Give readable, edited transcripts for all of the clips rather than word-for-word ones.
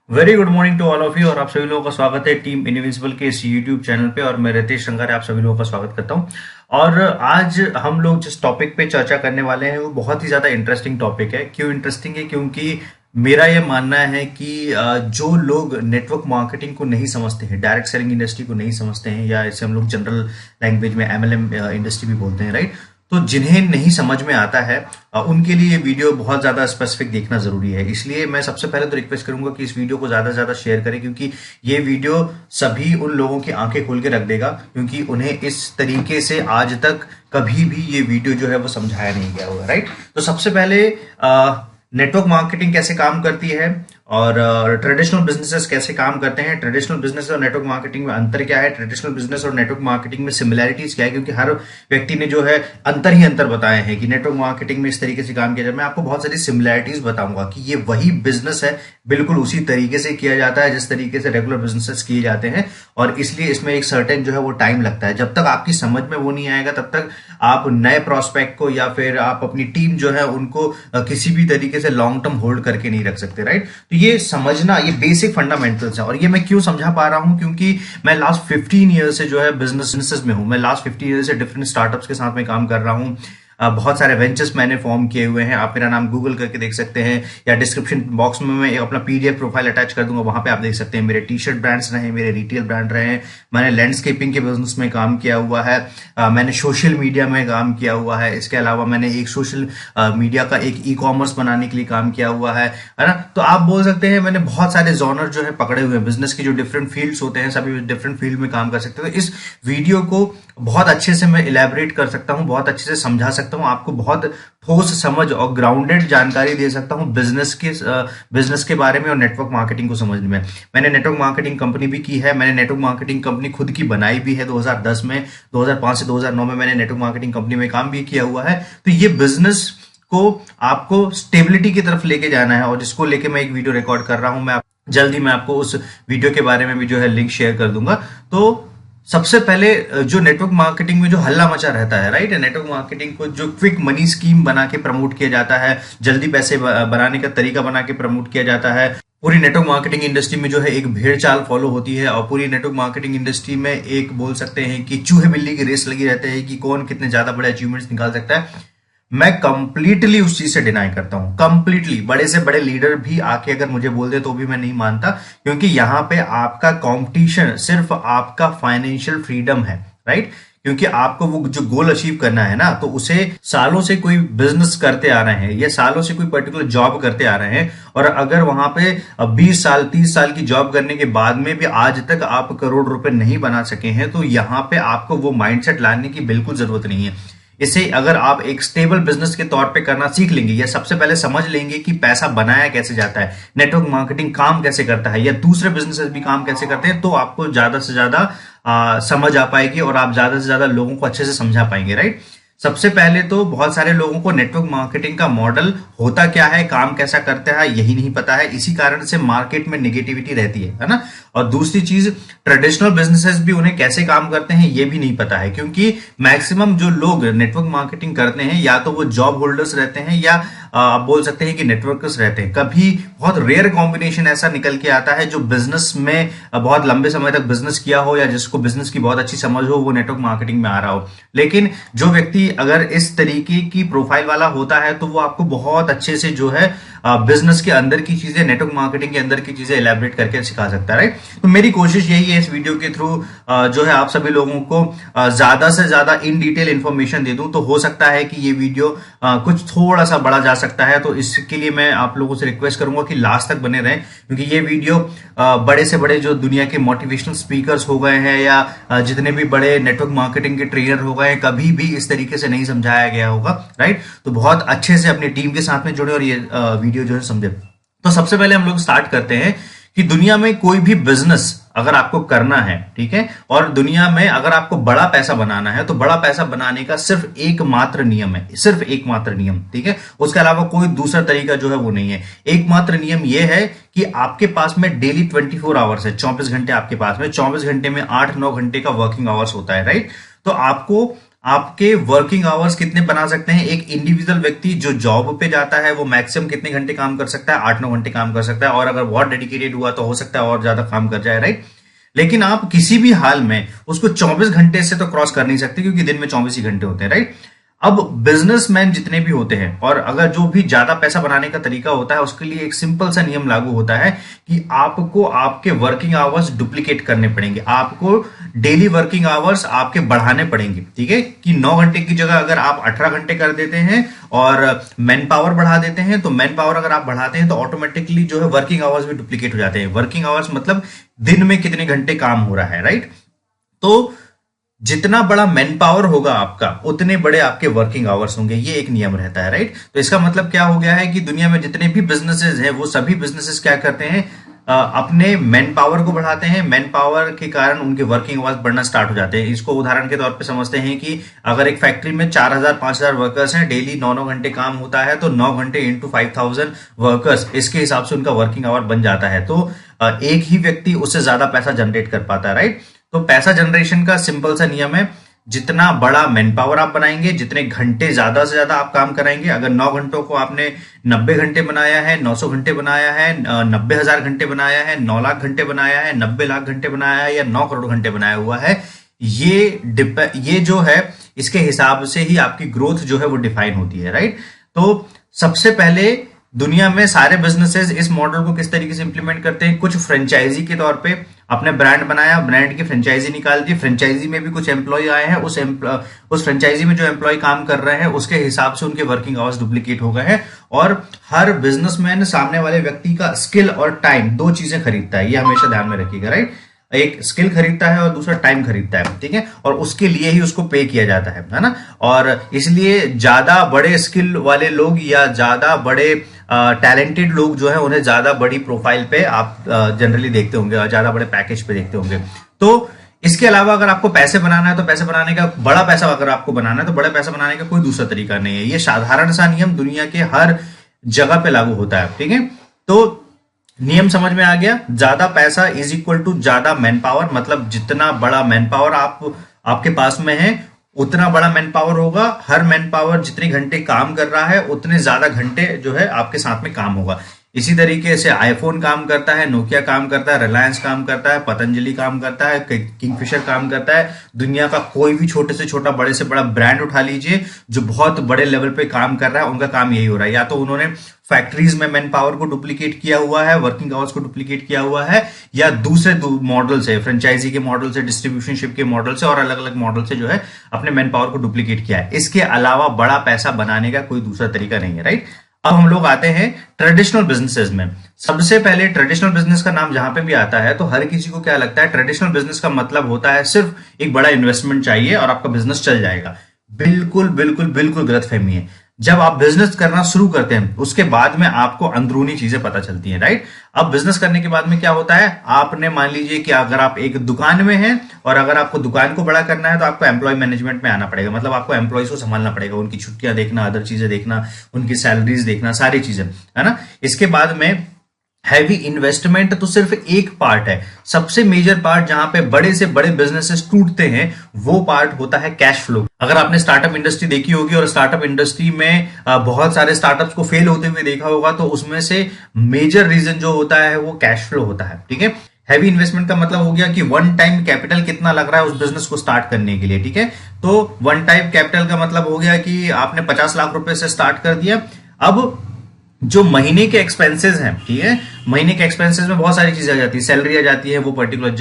Very good morning to all of you. और आप सभी लोगों का स्वागत है टीम इनविजिबल के इस यूट्यूब चैनल पे। और मैं रितेश शंकर आप सभी लोगों का स्वागत करता हूं। और आज हम लोग जिस टॉपिक पे चर्चा करने वाले हैं वो बहुत ही ज्यादा इंटरेस्टिंग टॉपिक है। क्यों इंटरेस्टिंग है? क्योंकि मेरा ये मानना है कि जो लोग नेटवर्क मार्केटिंग को नहीं समझते हैं, डायरेक्ट सेलिंग इंडस्ट्री को नहीं समझते हैं, या इसे हम लोग जनरल लैंग्वेज में एमएलएम इंडस्ट्री भी बोलते हैं, राइट? तो जिन्हें नहीं समझ में आता है उनके लिए ये वीडियो बहुत ज़्यादा स्पेसिफिक देखना ज़रूरी है। इसलिए मैं सबसे पहले तो रिक्वेस्ट करूंगा कि इस वीडियो को ज़्यादा से ज़्यादा शेयर करें, क्योंकि ये वीडियो सभी उन लोगों की आंखें खोल के रख देगा, क्योंकि उन्हें इस तरीके से आज तक कभी भी ये वीडियो जो है वो समझाया नहीं गया हुआ, राइट? तो सबसे पहले नेटवर्क मार्केटिंग कैसे काम करती है और ट्रेडिशनल बिजनेसेस कैसे काम करते हैं, ट्रेडिशनल बिजनेस और नेटवर्क मार्केटिंग में अंतर क्या है, ट्रेडिशनल बिजनेस और नेटवर्क मार्केटिंग में सिमिलैरिटीज क्या है, क्योंकि हर व्यक्ति ने जो है अंतर ही अंतर बताए हैं कि नेटवर्क मार्केटिंग में इस तरीके से काम किया जाए। मैं आपको बहुत सारी सिमिलैरिटीज बताऊंगा कि ये वही बिजनेस है, बिल्कुल उसी तरीके से किया जाता है जिस तरीके से रेगुलर बिजनेसेस किए जाते हैं। और इसलिए इसमें एक सर्टेन जो है वो टाइम लगता है। जब तक आपकी समझ में वो नहीं आएगा तब तक आप नए प्रोस्पेक्ट को या फिर आप अपनी टीम जो है उनको किसी भी तरीके से लॉन्ग टर्म होल्ड करके नहीं रख सकते, राइट? तो ये समझना, ये बेसिक फंडामेंटल्स है। और ये मैं क्यों समझा पा रहा हूं? क्योंकि मैं लास्ट 15 ईयर से जो है बिजनेस में हूं। मैं लास्ट 15 ईयर से डिफरेंट स्टार्टअप्स के साथ में काम कर रहा हूं। बहुत सारे वेंचर्स मैंने फॉर्म किए हुए हैं। आप मेरा नाम गूगल करके देख सकते हैं, या डिस्क्रिप्शन बॉक्स में मैं अपना पीडीएफ प्रोफाइल अटैच कर दूंगा, वहां पे आप देख सकते हैं। मेरे टी शर्ट ब्रांड्स रहे, मेरे रिटेल ब्रांड रहे हैं, मैंने लैंडस्केपिंग के बिजनेस में काम किया हुआ है, मैंने सोशल मीडिया में काम किया हुआ है। इसके अलावा मैंने एक सोशल मीडिया का एक ई कॉमर्स बनाने के लिए काम किया हुआ है ना? तो आप बोल सकते हैं मैंने बहुत सारे जॉनर जो है पकड़े हुए हैं। बिजनेस के जो डिफरेंट फील्ड्स होते हैं, सभी डिफरेंट फील्ड में काम कर सकते हैं। तो इस वीडियो को बहुत अच्छे से मैं इलेबोरेट कर सकता हूं, बहुत अच्छे से समझा सकता हूं, आपको बहुत ठोस समझ और ग्राउंडेड जानकारी दे सकता हूं बिजनेस के बारे में और नेटवर्क मार्केटिंग को समझने में। मैंने नेटवर्क मार्केटिंग कंपनी भी की है। मैंने नेटवर्क मार्केटिंग कंपनी खुद की बनाई भी है 2010 में। 2005 से 2009 में मैंने नेटवर्क मार्केटिंग कंपनी में काम भी किया हुआ है। तो ये बिजनेस को आपको स्टेबिलिटी की तरफ लेके जाना है, और जिसको लेके मैं एक वीडियो रिकॉर्ड कर रहा हूं। जल्दी मैं आपको उस वीडियो के बारे में भी जो है लिंक शेयर कर दूंगा। तो सबसे पहले जो नेटवर्क मार्केटिंग में जो हल्ला मचा रहता है, राइट, नेटवर्क मार्केटिंग को जो क्विक मनी स्कीम बना के प्रमोट किया जाता है, जल्दी पैसे बनाने का तरीका बना के प्रमोट किया जाता है। पूरी नेटवर्क मार्केटिंग इंडस्ट्री में जो है एक भेड़ चाल फॉलो होती है, और पूरी नेटवर्क मार्केटिंग इंडस्ट्री में एक बोल सकते हैं कि चूहे बिल्ली की रेस लगी रहती है कि कौन कितने ज्यादा बड़े अचीवमेंट्स निकाल सकता है। मैं कंप्लीटली उस चीज से डिनाई करता हूं, कंप्लीटली। बड़े से बड़े लीडर भी आके अगर मुझे बोल दे तो भी मैं नहीं मानता, क्योंकि यहां पे आपका कंपटीशन सिर्फ आपका फाइनेंशियल फ्रीडम है, राइट? क्योंकि आपको वो जो गोल अचीव करना है ना, तो उसे सालों से कोई बिजनेस करते आ रहे हैं या सालों से कोई पर्टिकुलर जॉब करते आ रहे हैं, और अगर वहां पे 20 साल 30 साल की जॉब करने के बाद में भी आज तक आप करोड़ रुपए नहीं बना सके हैं, तो यहां पे आपको वो माइंडसेट लाने की बिल्कुल जरूरत नहीं है। इसे अगर आप एक स्टेबल बिजनेस के तौर पे करना सीख लेंगे, या सबसे पहले समझ लेंगे कि पैसा बनाया कैसे जाता है, नेटवर्क मार्केटिंग काम कैसे करता है, या दूसरे बिजनेसेस भी काम कैसे करते हैं, तो आपको ज्यादा से ज्यादा समझ आ पाएगी और आप ज्यादा से ज्यादा लोगों को अच्छे से समझा पाएंगे, राइट? सबसे पहले तो बहुत सारे लोगों को नेटवर्क मार्केटिंग का मॉडल होता क्या है, काम कैसा करता है, यही नहीं पता है। इसी कारण से मार्केट में नेगेटिविटी रहती है ना? और दूसरी चीज, ट्रेडिशनल बिजनेसेस भी उन्हें कैसे काम करते हैं ये भी नहीं पता है, क्योंकि मैक्सिमम जो लोग नेटवर्क मार्केटिंग करते हैं या तो वो जॉब होल्डर्स रहते हैं, या आप बोल सकते हैं कि नेटवर्कर्स रहते हैं। कभी बहुत रेयर कॉम्बिनेशन ऐसा निकल के आता है जो बिजनेस में बहुत लंबे समय तक बिजनेस किया हो, या जिसको बिजनेस की बहुत अच्छी समझ हो, वो नेटवर्क मार्केटिंग में आ रहा हो। लेकिन जो व्यक्ति अगर इस तरीके की प्रोफाइल वाला होता है, तो वो आपको बहुत अच्छे से जो है बिजनेस के अंदर की चीजें, नेटवर्क मार्केटिंग के अंदर की चीजें इलेबोरेट करके सिखा सकता है, राइट? तो मेरी कोशिश यही है इस वीडियो के थ्रू जो है आप सभी लोगों को ज्यादा से ज्यादा इन डिटेल इंफॉर्मेशन दे दूं। तो हो सकता है कि ये वीडियो कुछ थोड़ा सा बड़ा जा सकता है, तो इसके लिए मैं आप लोगों से रिक्वेस्ट करूंगा कि लास्ट तक बने रहें, क्योंकि ये वीडियो बड़े से बड़े जो दुनिया के मोटिवेशनल स्पीकर्स हो गए हैं, या जितने भी बड़े नेटवर्क मार्केटिंग के ट्रेनर हो गए हैं, कभी भी इस तरीके से नहीं समझाया गया होगा, राइट? तो बहुत अच्छे से अपनी टीम के साथ में जुड़े और ये वीडियो जो है समझे। तो सबसे पहले हम लोग स्टार्ट करते हैं कि दुनिया में कोई भी बिजनेस अगर आपको करना है, ठीक है, और दुनिया में अगर आपको बड़ा पैसा बनाना है, तो बड़ा पैसा बनाने का सिर्फ एकमात्र नियम है, सिर्फ एकमात्र नियम, ठीक है? उसके अलावा कोई दूसरा तरीका जो है वो नहीं है। एकमात्र नियम यह है कि आपके पास में डेली 24 आवर्स है, 24 घंटे आपके पास में, 24 घंटे में 8-9 घंटे का वर्किंग आवर्स होता है, राइट? तो आपको आपके वर्किंग आवर्स कितने बना सकते हैं। एक इंडिविजुअल व्यक्ति जो जॉब पे जाता है वो मैक्सिमम कितने घंटे काम कर सकता है, 8-9 घंटे काम कर सकता है, और अगर बहुत डेडिकेटेड हुआ तो हो सकता है और ज्यादा काम कर जाए, राइट। लेकिन आप किसी भी हाल में उसको 24 घंटे से तो क्रॉस कर नहीं सकते, क्योंकि दिन में 24 ही घंटे होते हैं, राइट। अब बिजनेसमैन जितने भी होते हैं, और अगर जो भी ज्यादा पैसा बनाने का तरीका होता है, उसके लिए एक सिंपल सा नियम लागू होता है कि आपको आपके वर्किंग आवर्स डुप्लीकेट करने पड़ेंगे। आपको डेली वर्किंग आवर्स आपके बढ़ाने पड़ेंगे, ठीक है। कि 9 घंटे की जगह अगर आप 18 घंटे कर देते हैं और मैन पावर बढ़ा देते हैं, तो मैन पावर अगर आप बढ़ाते हैं तो ऑटोमेटिकली जो है वर्किंग आवर्स भी डुप्लीकेट हो जाते हैं। वर्किंग आवर्स मतलब दिन में कितने घंटे काम हो रहा है, राइट। तो जितना बड़ा मैन पावर होगा आपका, उतने बड़े आपके वर्किंग आवर्स होंगे, ये एक नियम रहता है, राइट। तो इसका मतलब क्या हो गया है कि दुनिया में जितने भी बिजनेसेस हैं, वो सभी बिजनेसेस क्या करते हैं, अपने मैन पावर को बढ़ाते हैं। मैन पावर के कारण उनके वर्किंग आवर्स बढ़ना स्टार्ट हो जाते हैं। इसको उदाहरण के तौर पे समझते हैं कि अगर एक फैक्ट्री में 4000-5000 वर्कर्स हैं, डेली 9-9 घंटे काम होता है, तो 9 घंटे इंटू 5000 वर्कर्स, इसके हिसाब से उनका वर्किंग आवर बन जाता है। तो एक ही व्यक्ति उससे ज्यादा पैसा जनरेट कर पाता है, राइट। तो पैसा जनरेशन का सिंपल सा नियम है, जितना बड़ा मैन पावर आप बनाएंगे, जितने घंटे ज्यादा से ज्यादा आप काम कराएंगे। अगर 9 घंटों को आपने 90 घंटे बनाया है, 900 घंटे बनाया है, 90,000 घंटे बनाया है, 9 लाख घंटे बनाया है, 90 लाख घंटे बनाया है, या 9 करोड़ घंटे बनाया हुआ है, ये जो है इसके हिसाब से ही आपकी ग्रोथ जो है वो डिफाइन होती है, राइट। तो सबसे पहले दुनिया में सारे बिजनेसेस इस मॉडल को किस तरीके से इंप्लीमेंट करते हैं, कुछ फ्रेंचाइजी के तौर पे अपने ब्रांड बनाया, ब्रांड की फ्रेंचाइजी निकाल दी, फ्रेंचाइजी में भी कुछ एम्प्लॉय आए हैं, उस फ्रेंचाइजी में जो एम्प्लॉय काम कर रहे हैं उसके हिसाब से उनके वर्किंग आवर्स डुप्लीकेट हो गए हैं। और हर बिजनेसमैन सामने वाले व्यक्ति का स्किल और टाइम, दो चीजें खरीदता है, ये हमेशा ध्यान में रखिएगा, राइट। एक स्किल खरीदता है और दूसरा टाइम खरीदता है, ठीक है। और उसके लिए ही उसको पे किया जाता है ना। और इसलिए ज्यादा बड़े स्किल वाले लोग या ज्यादा बड़े टैलेंटेड लोग जो है, उन्हें ज्यादा बड़ी प्रोफाइल पे आप जनरली देखते होंगे और ज्यादा बड़े पैकेज पे देखते होंगे। तो इसके अलावा अगर आपको पैसे बनाना है, तो पैसे बनाने का बड़ा पैसा अगर आपको बनाना है, तो बड़ा पैसा बनाने का कोई दूसरा तरीका नहीं है। ये साधारण सा नियम दुनिया के हर जगह पे लागू होता है, ठीक है। तो नियम समझ में आ गया। ज्यादा पैसा इज इक्वल टू ज्यादा मैन पावर, मतलब जितना बड़ा मैन पावर आपके पास में है, उतना बड़ा मैन पावर होगा। हर मैन पावर जितने घंटे काम कर रहा है, उतने ज्यादा घंटे जो है आपके साथ में काम होगा। इसी तरीके से आईफोन काम करता है, नोकिया काम करता है, रिलायंस काम करता है, पतंजलि काम करता है, किंगफिशर काम करता है। दुनिया का कोई भी छोटे से छोटा, बड़े से बड़ा ब्रांड उठा लीजिए जो बहुत बड़े लेवल पे काम कर रहा है, उनका काम यही हो रहा है। या तो उन्होंने फैक्ट्रीज में मैन पावर को डुप्लीकेट किया हुआ है, वर्किंग आवर्स को डुप्लीकेट किया हुआ है, या दूसरे मॉडल से, फ्रेंचाइजी के मॉडल से, डिस्ट्रीब्यूशनशिप के मॉडल से और अलग अलग मॉडल से जो है अपने मैन पावर को डुप्लीकेट किया है। इसके अलावा बड़ा पैसा बनाने का कोई दूसरा तरीका नहीं है, राइट। अब हम लोग आते हैं ट्रेडिशनल बिजनेसेस में। सबसे पहले ट्रेडिशनल बिजनेस का नाम जहां पे भी आता है, तो हर किसी को क्या लगता है, ट्रेडिशनल बिजनेस का मतलब होता है सिर्फ एक बड़ा इन्वेस्टमेंट चाहिए और आपका बिजनेस चल जाएगा। बिल्कुल बिल्कुल बिल्कुल गलतफहमी है। जब आप बिजनेस करना शुरू करते हैं, उसके बाद में आपको अंदरूनी चीजें पता चलती हैं, राइट। अब बिजनेस करने के बाद में क्या होता है, आपने मान लीजिए कि अगर आप एक दुकान में हैं और अगर आपको दुकान को बड़ा करना है, तो आपको एम्प्लॉय मैनेजमेंट में आना पड़ेगा। मतलब आपको एम्प्लॉयज को संभालना पड़ेगा, उनकी छुट्टियां देखना, अदर चीजें देखना, उनकी सैलरीज देखना, सारी चीजें, है ना। इसके बाद में हैवी इन्वेस्टमेंट तो सिर्फ एक पार्ट है। सबसे मेजर पार्ट जहां पे बड़े से बड़े बिजनेसेस टूटते हैं, वो पार्ट होता है कैश फ्लो। अगर आपने स्टार्टअप इंडस्ट्री देखी होगी और स्टार्टअप इंडस्ट्री में बहुत सारे स्टार्टअप्स को फेल होते हुए देखा होगा, तो उसमें से मेजर रीजन जो होता है वो कैश फ्लो होता है, ठीक है। हैवी इन्वेस्टमेंट का मतलब हो गया कि वन टाइम कैपिटल कितना लग रहा है उस बिजनेस को स्टार्ट करने के लिए, ठीक है। तो वन टाइम कैपिटल का मतलब हो गया कि आपने 50 लाख रुपए से स्टार्ट कर दिया। अब जो महीने के एक्सपेंसेस हैं, ठीक है, महीने के एक्सपेंसेस में बहुत सारी चीजें आ जाती है, सैलरी आ जाती है, वो पर्टिकुलर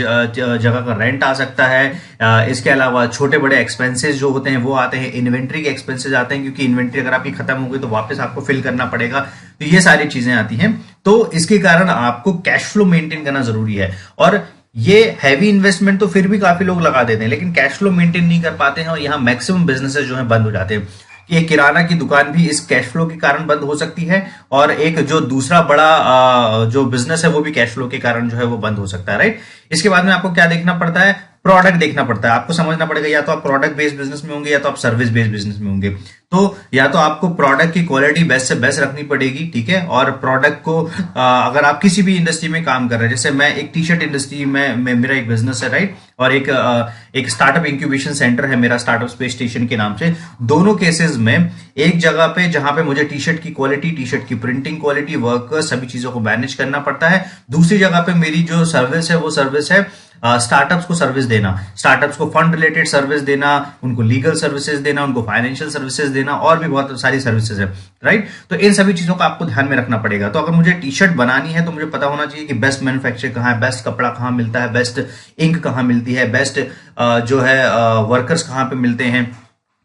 जगह का रेंट आ सकता है। इसके अलावा छोटे बड़े एक्सपेंसेस जो होते हैं वो आते हैं, इन्वेंट्री के एक्सपेंसेस आते हैं, क्योंकि इन्वेंट्री अगर आपकी खत्म हो गई तो वापस आपको फिल करना पड़ेगा। तो ये सारी चीजें आती हैं। तो इसके कारण आपको कैश फ्लो मेंटेन करना जरूरी है। और ये हैवी इन्वेस्टमेंट तो फिर भी काफी लोग लगा देते हैं, लेकिन कैश फ्लो मेंटेन नहीं कर पाते हैं, और यहाँ मैक्सिमम बिजनेसेस जो है बंद हो जाते हैं। एक किराना की दुकान भी इस कैश फ्लो के कारण बंद हो सकती है, और एक जो दूसरा बड़ा जो बिजनेस है वो भी कैश फ्लो के कारण जो है वो बंद हो सकता है, राइट। इसके बाद में आपको क्या देखना पड़ता है, प्रोडक्ट देखना पड़ता है, आपको समझना पड़ेगा या तो आप प्रोडक्ट बेस्ड बिजनेस में होंगे या तो आप सर्विस बेस्ड बिजनेस में होंगे। तो या तो आपको प्रोडक्ट की क्वालिटी बेस्ट से बेस्ट रखनी पड़ेगी, ठीक है, और प्रोडक्ट को अगर आप किसी भी इंडस्ट्री में काम कर रहे हैं, जैसे मैं एक टी शर्ट इंडस्ट्री में मेरा एक बिजनेस है, राइट, और एक स्टार्टअप इंक्यूबेशन सेंटर है मेरा, स्टार्टअप स्पेस स्टेशन के नाम से। दोनों केसेस में एक जगह पे जहां पे मुझे टी शर्ट की क्वालिटी, टी शर्ट की प्रिंटिंग क्वालिटी, वर्कर, सभी चीजों को मैनेज करना पड़ता है। दूसरी जगह पे मेरी जो सर्विस है वो सर्विस है स्टार्टअप्स को सर्विस देना, स्टार्टअप्स को फंड रिलेटेड सर्विस देना, उनको लीगल सर्विसेज देना, उनको फाइनेंशियल सर्विसेज देना, और भी बहुत सारी सर्विसेज है, राइट। तो इन सभी चीजों का आपको ध्यान में रखना पड़ेगा। तो अगर मुझे टी शर्ट बनानी है तो मुझे पता होना चाहिए कि बेस्ट मैन्युफैक्चर कहाँ है, बेस्ट कपड़ा कहाँ मिलता है, बेस्ट इंक कहाँ मिलती है, बेस्ट जो है वर्कर्स कहाँ पे मिलते हैं।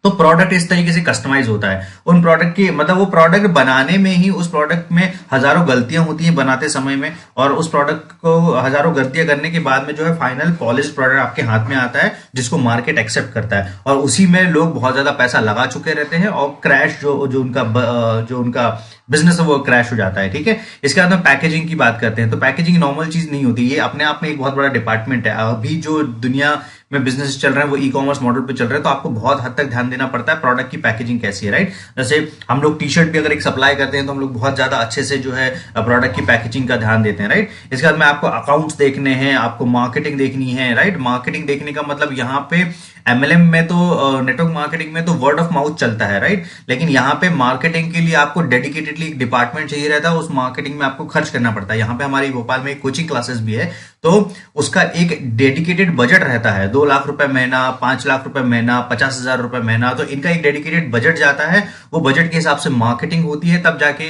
तो प्रोडक्ट इस तरीके से कस्टमाइज होता है। उन प्रोडक्ट की मतलब वो प्रोडक्ट बनाने में ही उस प्रोडक्ट में हजारों गलतियां होती हैं बनाते समय में, और उस प्रोडक्ट को हजारों गलतियां करने के बाद में जो है फाइनल पॉलिश प्रोडक्ट आपके हाथ में आता है, जिसको मार्केट एक्सेप्ट करता है, और उसी में लोग बहुत ज्यादा पैसा लगा चुके रहते हैं, और क्रैश जो उनका बिजनेस है वो क्रैश हो जाता है, ठीक है। इसके बाद में पैकेजिंग की बात करते हैं। तो पैकेजिंग नॉर्मल चीज नहीं होती, ये अपने आप में एक बहुत बड़ा डिपार्टमेंट है। अभी जो दुनिया में बिजनेस चल रहे हैं वो ई कॉमर्स मॉडल पे चल रहे हैं, तो आपको बहुत हद तक ध्यान देना पड़ता है प्रोडक्ट की पैकेजिंग कैसी है, राइट। जैसे हम लोग टी शर्ट भी अगर एक सप्लाई करते हैं तो हम लोग बहुत ज्यादा अच्छे से जो है प्रोडक्ट की पैकेजिंग का ध्यान देते हैं, राइट। इसके बाद में आपको अकाउंट्स देखने हैं, आपको मार्केटिंग देखनी है, राइट। मार्केटिंग देखने का मतलब यहाँ पे एमएलएम में तो नेटवर्क मार्केटिंग में तो वर्ड ऑफ माउथ चलता है, राइट, लेकिन यहाँ पे मार्केटिंग के लिए आपको डेडिकेटेडली एक डिपार्टमेंट चाहिए रहता है, उस मार्केटिंग में आपको खर्च करना पड़ता है। यहाँ पे हमारी भोपाल में एक कोचिंग क्लासेस भी है, तो उसका एक डेडिकेटेड बजट रहता है, 2 लाख रुपए महीना, 5 लाख रुपए महीना, 50,000 रुपए महीना, तो इनका एक डेडिकेटेड बजट जाता है। वो बजट के हिसाब से मार्केटिंग होती है, तब जाके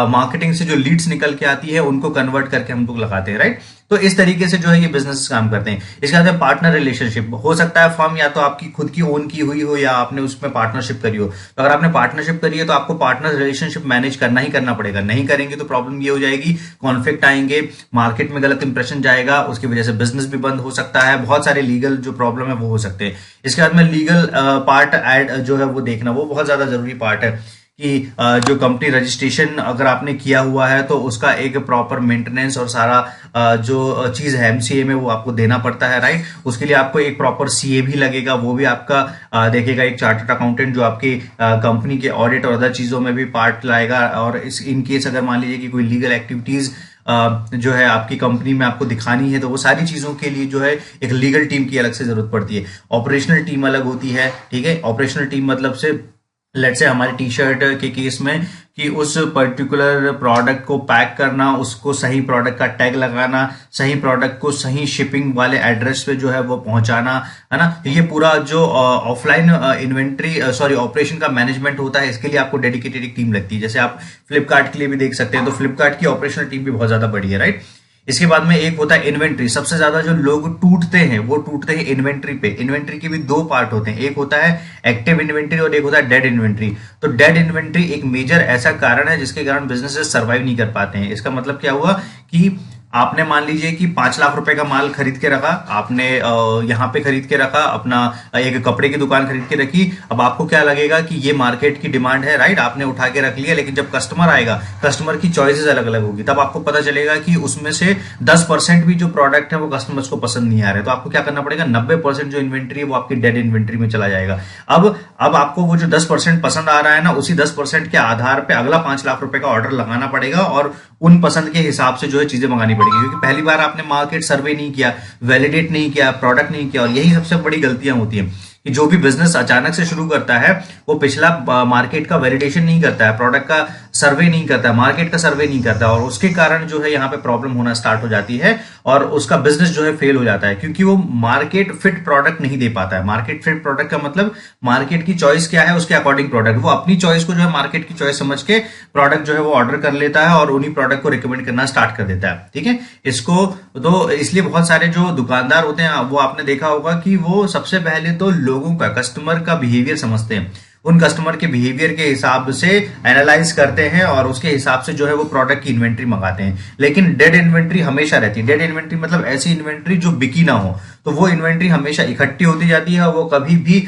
मार्केटिंग से जो लीड्स निकल के आती है उनको कन्वर्ट करके हम लोग लगाते हैं, राइट। तो इस तरीके से जो है ये बिजनेस काम करते हैं। इसके बाद पार्टनर रिलेशनशिप हो सकता है, फर्म या तो आपकी खुद की ओन की हुई हो या आपने उसमें पार्टनरशिप करी हो। तो अगर आपने पार्टनरशिप करी है तो आपको पार्टनर रिलेशनशिप मैनेज करना ही करना पड़ेगा। नहीं करेंगे तो प्रॉब्लम ये हो जाएगी, कॉन्फ्लिक्ट आएंगे, मार्केट में गलत इंप्रेशन जाएगा, उसकी वजह से बिजनेस भी बंद हो सकता है, बहुत सारे लीगल जो प्रॉब्लम है वो हो सकते हैं। इसके बाद में लीगल पार्ट ऐड जो है वो देखना, वो बहुत ज्यादा जरूरी पार्ट है कि जो कंपनी रजिस्ट्रेशन अगर आपने किया हुआ है तो उसका एक प्रॉपर मेंटेनेंस और सारा जो चीज है एमसीए में वो आपको देना पड़ता है, राइट। उसके लिए आपको एक प्रॉपर सीए भी लगेगा, वो भी आपका देखेगा, एक चार्टर्ड अकाउंटेंट जो आपकी कंपनी के ऑडिट और अदर चीजों में भी पार्ट लाएगा। और इस इन केस अगर मान लीजिए कि कोई लीगल एक्टिविटीज जो है आपकी कंपनी में आपको दिखानी है, तो वो सारी चीजों के लिए जो है एक लीगल टीम की अलग से जरूरत पड़ती है। ऑपरेशनल टीम अलग होती है, ठीक है। ऑपरेशनल टीम मतलब से लेट्स से हमारी टी शर्ट के केस में कि उस पर्टिकुलर प्रोडक्ट को पैक करना, उसको सही प्रोडक्ट का टैग लगाना, सही प्रोडक्ट को सही शिपिंग वाले एड्रेस पे जो है वो पहुंचाना, है ना। ये पूरा जो ऑफलाइन ऑपरेशन का मैनेजमेंट होता है, इसके लिए आपको डेडिकेटेड एक टीम लगती है। जैसे आप फ्लिपकार्ट के लिए भी देख सकते हैं, तो फ्लिपकार्ट की ऑपरेशनल टीम भी बहुत ज्यादा बड़ी है, राइट। इसके बाद में एक होता है इन्वेंट्री। सबसे ज्यादा जो लोग टूटते हैं वो टूटते हैं इन्वेंट्री पे। इन्वेंट्री के भी 2 पार्ट होते हैं, एक होता है एक्टिव इन्वेंट्री और एक होता है डेड इन्वेंट्री। तो डेड इन्वेंट्री एक मेजर ऐसा कारण है जिसके कारण बिजनेसेस सर्वाइव नहीं कर पाते हैं। इसका मतलब क्या हुआ कि आपने मान लीजिए कि 5 लाख रुपए का माल खरीद के रखा, आपने यहाँ पे खरीद के रखा, अपना एक कपड़े की दुकान खरीद के रखी। अब आपको क्या लगेगा कि ये मार्केट की डिमांड है, राइट, आपने उठा के रख लिया, लेकिन जब कस्टमर आएगा, कस्टमर की चॉइसेस अलग अलग होगी, तब आपको पता चलेगा कि उसमें से 10% भी जो प्रोडक्ट है वो कस्टमर्स को पसंद नहीं आ रहे। तो आपको क्या करना पड़ेगा, 90% जो इन्वेंट्री है वो आपकी डेड इन्वेंट्री में चला जाएगा। अब आपको वो जो 10% पसंद आ रहा है ना, उसी 10% के आधार पे अगला 5 लाख रुपए का ऑर्डर लगाना पड़ेगा, और उन पसंद के हिसाब से जो है चीजें मंगानी पड़ेगी। क्योंकि पहली बार आपने मार्केट सर्वे नहीं किया, वैलिडेट नहीं किया, प्रोडक्ट नहीं किया, और यही सबसे बड़ी गलतियां होती हैं कि जो भी बिजनेस अचानक से शुरू करता है वो पिछला मार्केट का वैलिडेशन नहीं करता है, प्रोडक्ट का सर्वे नहीं करता है, मार्केट का सर्वे नहीं करता, और उसके कारण जो है यहाँ पे प्रॉब्लम होना स्टार्ट हो जाती है, और उसका बिजनेस जो है फेल हो जाता है, क्योंकि वो मार्केट फिट प्रोडक्ट नहीं दे पाता है। मार्केट फिट प्रोडक्ट का मतलब मार्केट की चॉइस क्या है उसके अकॉर्डिंग प्रोडक्ट, वो अपनी चॉइस को जो है मार्केट की चॉइस समझ के प्रोडक्ट जो है वो ऑर्डर कर लेता है और उन्हीं प्रोडक्ट को रिकमेंड करना स्टार्ट कर देता है, ठीक है। इसको तो इसलिए बहुत सारे जो दुकानदार होते हैं वो आपने देखा होगा कि वो सबसे पहले तो लोगों का, कस्टमर का बिहेवियर समझते हैं, उन कस्टमर के बिहेवियर के हिसाब से एनालाइज करते हैं और उसके हिसाब से जो है वो प्रोडक्ट की इन्वेंट्री मंगाते हैं। लेकिन डेड इन्वेंट्री हमेशा रहती है। डेड इन्वेंट्री मतलब ऐसी इन्वेंट्री जो बिकी ना हो, तो वो इन्वेंट्री हमेशा इकट्ठी होती जाती है, वो कभी भी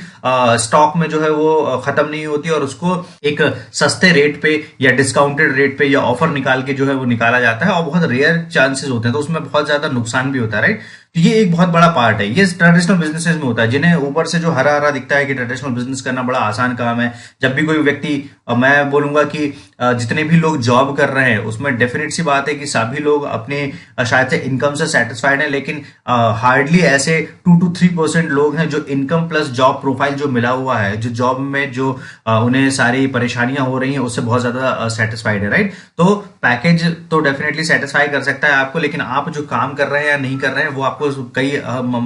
स्टॉक में जो है वो खत्म नहीं होती, और उसको एक सस्ते रेट पे या डिस्काउंटेड रेट पे या ऑफर निकाल के जो है वो निकाला जाता है, और बहुत रेयर चांसेस होते हैं, तो उसमें बहुत ज्यादा नुकसान भी होता है, राइट। तो ये एक बहुत बड़ा पार्ट है, ये ट्रेडिशनल बिजनेसेस में होता है, जिन्हें ऊपर से जो हरा हरा दिखता है कि ट्रेडिशनल बिजनेस करना बड़ा आसान काम है। जब भी कोई व्यक्ति, मैं बोलूंगा कि जितने भी लोग जॉब कर रहे हैं उसमें डेफिनेट सी बात है कि सभी लोग अपने शायद से इनकम से सेटिस्फाइड हैं, लेकिन हार्डली ऐसे 2 to 3% लोग हैं जो इनकम प्लस जॉब प्रोफाइल जो मिला हुआ है, जो जॉब में जो उन्हें सारी परेशानियां हो रही हैं उससे बहुत ज्यादा सेटिस्फाइड है, राइट। तो पैकेज तो डेफिनेटली सेटिस्फाई कर सकता है आपको, लेकिन आप जो काम कर रहे हैं या नहीं कर रहे हैं वो आपको कई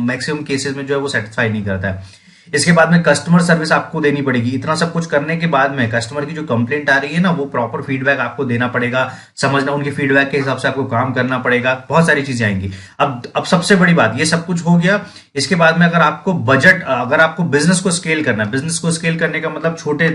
मैक्सिमम केसेस में जो है वो सेटिस्फाई नहीं करता है। इसके बाद में कस्टमर सर्विस आपको देनी पड़ेगी। इतना सब कुछ करने के बाद में कस्टमर की जो कंप्लेंट आ रही है ना, वो प्रॉपर फीडबैक आपको देना पड़ेगा, समझना, उनके फीडबैक के हिसाब से आपको काम करना पड़ेगा, बहुत सारी चीजें आएंगी। अब सबसे बड़ी बात, ये सब कुछ हो गया। इसके बाद में अगर आपको बजट, अगर आपको बिजनेस को स्केल करना है, बिजनेस को स्केल करने का मतलब छोटे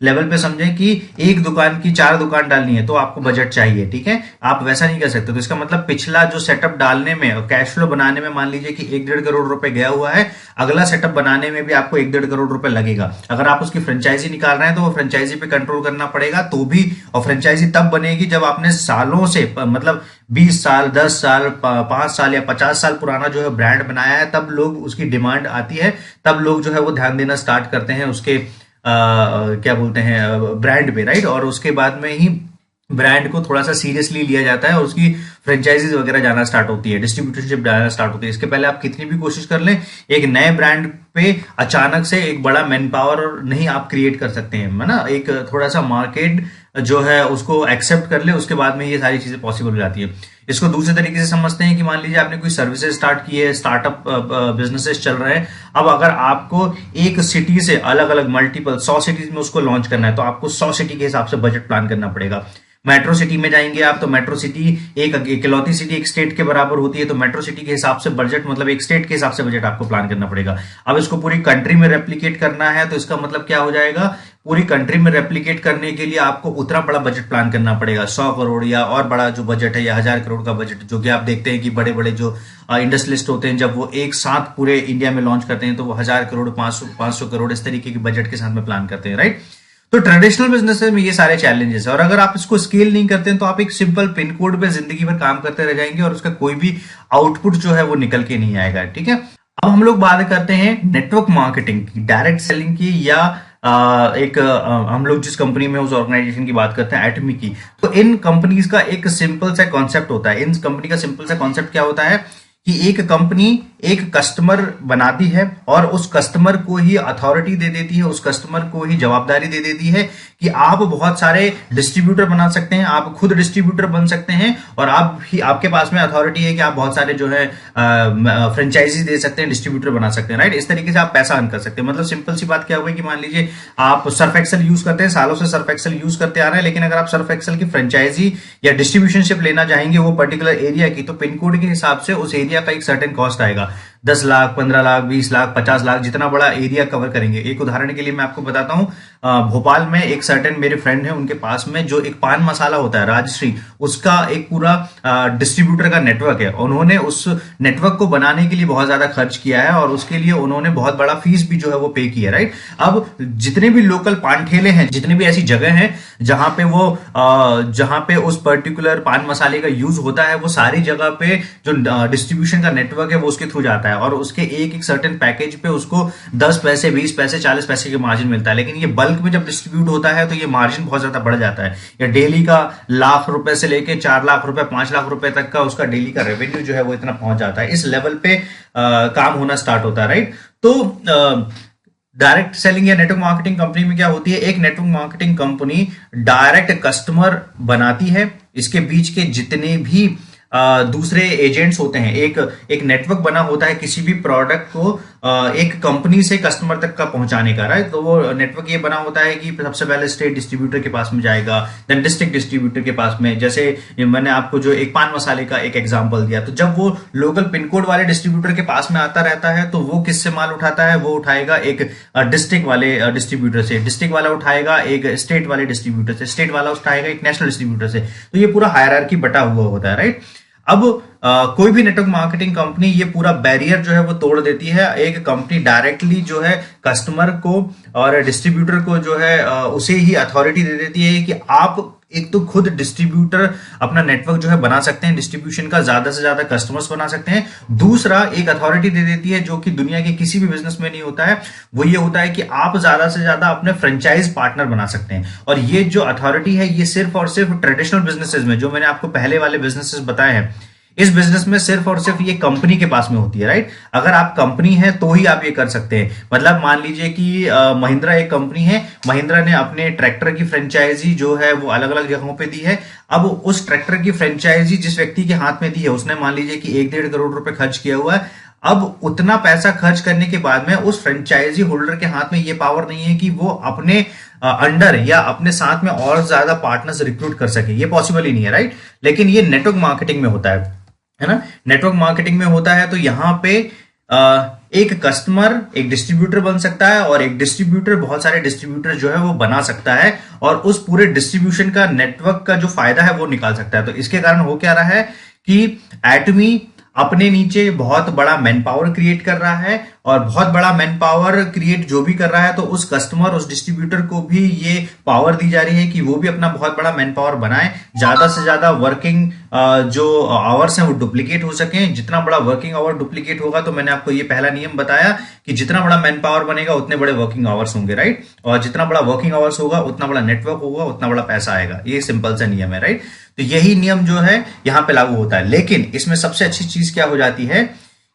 लेवल पे समझें कि एक दुकान की 4 दुकान डालनी है तो आपको बजट चाहिए, ठीक है। आप वैसा नहीं कर सकते। तो इसका मतलब पिछला जो सेटअप डालने में और कैश फ्लो बनाने में मान लीजिए कि 1-1.5 करोड़ रुपए गया हुआ है, अगला सेटअप बनाने में भी आपको 1-1.5 करोड़ रुपए लगेगा। अगर आप उसकी फ्रेंचाइजी निकाल रहे हैं तो वो फ्रेंचाइजी पे कंट्रोल करना पड़ेगा तो भी, और फ्रेंचाइजी तब बनेगी जब आपने सालों से, मतलब 20 साल, 10 साल, 5 साल या 50 साल पुराना जो है ब्रांड बनाया है, तब लोग उसकी डिमांड आती है, तब लोग जो है वो ध्यान देना स्टार्ट करते हैं उसके क्या बोलते हैं, ब्रांड पे, राइट। और उसके बाद में ही ब्रांड को थोड़ा सा सीरियसली लिया जाता है और उसकी फ्रेंचाइजीज वगैरह जाना स्टार्ट होती है, डिस्ट्रीब्यूटरशिप जाना स्टार्ट होती है। इसके पहले आप कितनी भी कोशिश कर लें, एक नए ब्रांड पे अचानक से एक बड़ा मैन पावर नहीं आप क्रिएट कर सकते हैं, है ना। एक थोड़ा सा मार्केट जो है उसको एक्सेप्ट कर ले, उसके बाद में ये सारी चीजें पॉसिबल हो जाती है। इसको दूसरे तरीके से समझते हैं कि मान लीजिए आपने कोई सर्विसेज स्टार्ट की है, स्टार्टअप बिजनेसेस चल रहे हैं। अब अगर आपको एक सिटी से अलग अलग मल्टीपल 100 सिटीज में उसको लॉन्च करना है तो आपको 100 सिटी के हिसाब से बजट प्लान करना पड़ेगा। मेट्रो सिटी में जाएंगे आप तो मेट्रो सिटी एक इकलौती सिटी एक स्टेट के बराबर होती है, तो मेट्रो सिटी के हिसाब से बजट, मतलब एक स्टेट के हिसाब से बजट आपको प्लान करना पड़ेगा। अब इसको पूरी कंट्री में रेप्लिकेट करना है तो इसका मतलब क्या हो जाएगा, पूरी कंट्री में रेप्लिकेट करने के लिए आपको उतना बड़ा बजट प्लान करना पड़ेगा, 100 करोड़ या और बड़ा जो बजट है, या 1000 करोड़ का बजट, जो कि आप देखते हैं कि बड़े बड़े जो इंडस्ट्रियलिस्ट होते हैं जब वो एक साथ पूरे इंडिया में लॉन्च करते हैं तो वो 1000 करोड़, 500 करोड़ इस तरीके के बजट के साथ में प्लान करते हैं, राइट। तो ट्रेडिशनल बिजनेस में ये सारे चैलेंजेस है, और अगर आप इसको स्केल नहीं करते हैं तो आप एक सिंपल पिन कोड पे जिंदगी भर काम करते रह जाएंगे और उसका कोई भी आउटपुट जो है वो निकल के नहीं आएगा, ठीक है। अब हम लोग बात करते हैं नेटवर्क मार्केटिंग की, डायरेक्ट सेलिंग की, या हम लोग जिस कंपनी में उस ऑर्गेनाइजेशन की बात करते हैं, एटमी की। तो इन कंपनीज का एक सिंपल सा कॉन्सेप्ट होता है, इन कंपनी का सिंपल सा कॉन्सेप्ट क्या होता है कि एक कंपनी एक कस्टमर बनाती है और उस कस्टमर को ही अथॉरिटी दे देती है, उस कस्टमर को ही जवाबदारी दे देती है कि आप बहुत सारे डिस्ट्रीब्यूटर बना सकते हैं, आप खुद डिस्ट्रीब्यूटर बन सकते हैं, और आप ही, आपके पास में अथॉरिटी है कि आप बहुत सारे जो है फ्रेंचाइजी दे सकते हैं, डिस्ट्रीब्यूटर बना सकते हैं, राइट। इस तरीके से आप पैसा अर्न कर सकते हैं। मतलब सिंपल सी बात क्या हुई कि मान लीजिए आप सर्फ एक्सेल यूज करते हैं, सालों से सर्फ एक्सेल यूज करते आ रहे हैं, लेकिन अगर आप सर्फ एक्सेल की फ्रेंचाइजी या डिस्ट्रीब्यूशनशिप लेना चाहेंगे वो पर्टिकुलर एरिया की, तो पिन कोड के हिसाब से उस एरिया का एक सर्टेन कॉस्ट आएगा, 10 लाख, 15 लाख, 20 लाख, 50 लाख, जितना बड़ा एरिया कवर करेंगे। एक उदाहरण के लिए मैं आपको बताता हूं, भोपाल में एक सर्टेन मेरे फ्रेंड है, उनके पास में जो एक पान मसाला होता है राजश्री, उसका एक पूरा डिस्ट्रीब्यूटर का नेटवर्क है। उन्होंने उस नेटवर्क को बनाने के लिए बहुत ज्यादा खर्च किया है और उसके लिए उन्होंने बहुत बड़ा फीस भी जो है वो पे किया, राइट। अब जितने भी लोकल पान ठेले हैं, जितनी भी ऐसी जगह हैं जहां पे उस पर्टिकुलर पान मसाले का यूज होता है, वो सारी जगह पे जो डिस्ट्रीब्यूशन का नेटवर्क है वो उसके थ्रू जाता है और उसके एक सर्टेन पैकेज पे उसको 10 पैसे, 20 पैसे, 40 पैसे के मार्जिन मिलता है। लेकिन ये बल्क में जब डिस्ट्रीब्यूट होता है तो ये मार्जिन बहुत ज्यादा बढ़ जाता है। या डेली का लाख रुपए से लेके 4 लाख रुपए, 5 लाख रुपए तक का उसका डेली का रेवेन्यू जो है वो इतना पहुंच जाता है। इस लेवल पे काम होना स्टार्ट होता है, राइट। तो डायरेक्ट सेलिंग या नेटवर्क मार्केटिंग कंपनी में क्या होती है, एक network marketing company direct customer बनाती है, इसके बीच के जितने भी दूसरे एजेंट्स होते हैं, एक नेटवर्क बना होता है किसी भी प्रोडक्ट को एक कंपनी से कस्टमर तक का पहुंचाने का, राइट। तो वो नेटवर्क ये बना होता है कि सबसे पहले स्टेट डिस्ट्रीब्यूटर के पास में जाएगा, देन डिस्ट्रिक्ट डिस्ट्रीब्यूटर के पास में। जैसे मैंने आपको जो एक पान मसाले का एक एग्जांपल दिया, तो जब वो लोकल पिन कोड वाले डिस्ट्रीब्यूटर के पास में आता रहता है तो वो किससे माल उठाता है, वो उठाएगा एक डिस्ट्रिक्ट वाले डिस्ट्रीब्यूटर से, डिस्ट्रिक्ट वाला उठाएगा एक स्टेट वाले डिस्ट्रीब्यूटर से, स्टेट वाला उठाएगा एक नेशनल डिस्ट्रीब्यूटर से। तो ये पूरा हायरार्की बटा हुआ होता है, राइट। अब कोई भी नेटवर्क मार्केटिंग कंपनी ये पूरा बैरियर जो है वो तोड़ देती है। एक कंपनी डायरेक्टली जो है कस्टमर को और डिस्ट्रीब्यूटर को जो है उसे ही अथॉरिटी दे देती है कि आप एक तो खुद डिस्ट्रीब्यूटर अपना नेटवर्क जो है बना सकते हैं, डिस्ट्रीब्यूशन का ज्यादा से ज्यादा कस्टमर्स बना सकते हैं। दूसरा, एक अथॉरिटी दे देती है जो कि दुनिया के किसी भी बिजनेस में नहीं होता है, वो ये होता है कि आप ज्यादा से ज्यादा अपने फ्रेंचाइज पार्टनर बना सकते हैं। और ये जो अथॉरिटी है ये सिर्फ और सिर्फ ट्रेडिशनल बिजनेसेस में, जो मैंने आपको पहले वाले बिजनेसेस बताए हैं, इस बिजनेस में सिर्फ और सिर्फ ये कंपनी के पास में होती है, राइट। अगर आप कंपनी है तो ही आप ये कर सकते हैं। मतलब मान लीजिए कि महिंद्रा एक कंपनी है, महिंद्रा ने अपने ट्रैक्टर की फ्रेंचाइजी जो है वो अलग अलग जगहों पे दी है। अब उस ट्रैक्टर की फ्रेंचाइजी जिस व्यक्ति के हाथ में दी है, उसने मान लीजिए कि 1-1.5 करोड़ रुपए खर्च किया हुआ है। अब उतना पैसा खर्च करने के बाद में उस फ्रेंचाइजी होल्डर के हाथ में ये पावर नहीं है कि वो अपने अंडर या अपने साथ में और ज्यादा पार्टनर्स रिक्रूट कर सके, ये पॉसिबल ही नहीं है, राइट। लेकिन ये नेटवर्क मार्केटिंग में होता है ना। नेटवर्क मार्केटिंग में होता है तो यहां पे एक कस्टमर एक डिस्ट्रीब्यूटर बन सकता है, और एक डिस्ट्रीब्यूटर बहुत सारे डिस्ट्रीब्यूटर जो है वो बना सकता है, और उस पूरे डिस्ट्रीब्यूशन का नेटवर्क का जो फायदा है वो निकाल सकता है। तो इसके कारण हो क्या रहा है कि एटमी अपने नीचे बहुत बड़ा मैन पावर क्रिएट कर रहा है, और बहुत बड़ा मैन पावर क्रिएट जो भी कर रहा है तो उस कस्टमर उस डिस्ट्रीब्यूटर को भी ये पावर दी जा रही है कि वो भी अपना बहुत बड़ा मैन पावर बनाए, ज्यादा से ज्यादा वर्किंग जो आवर्स हैं वो डुप्लीकेट हो सके। जितना बड़ा वर्किंग आवर डुप्लीकेट होगा, तो मैंने आपको ये पहला नियम बताया कि जितना बड़ा मैन पावर बनेगा उतने बड़े वर्किंग आवर्स होंगे, राइट। और जितना बड़ा वर्किंग आवर्स होगा उतना बड़ा नेटवर्क होगा, उतना बड़ा पैसा आएगा। ये सिंपल सा नियम है, राइट। तो यही नियम जो है यहां पे लागू होता है। लेकिन इसमें सबसे अच्छी चीज क्या हो जाती है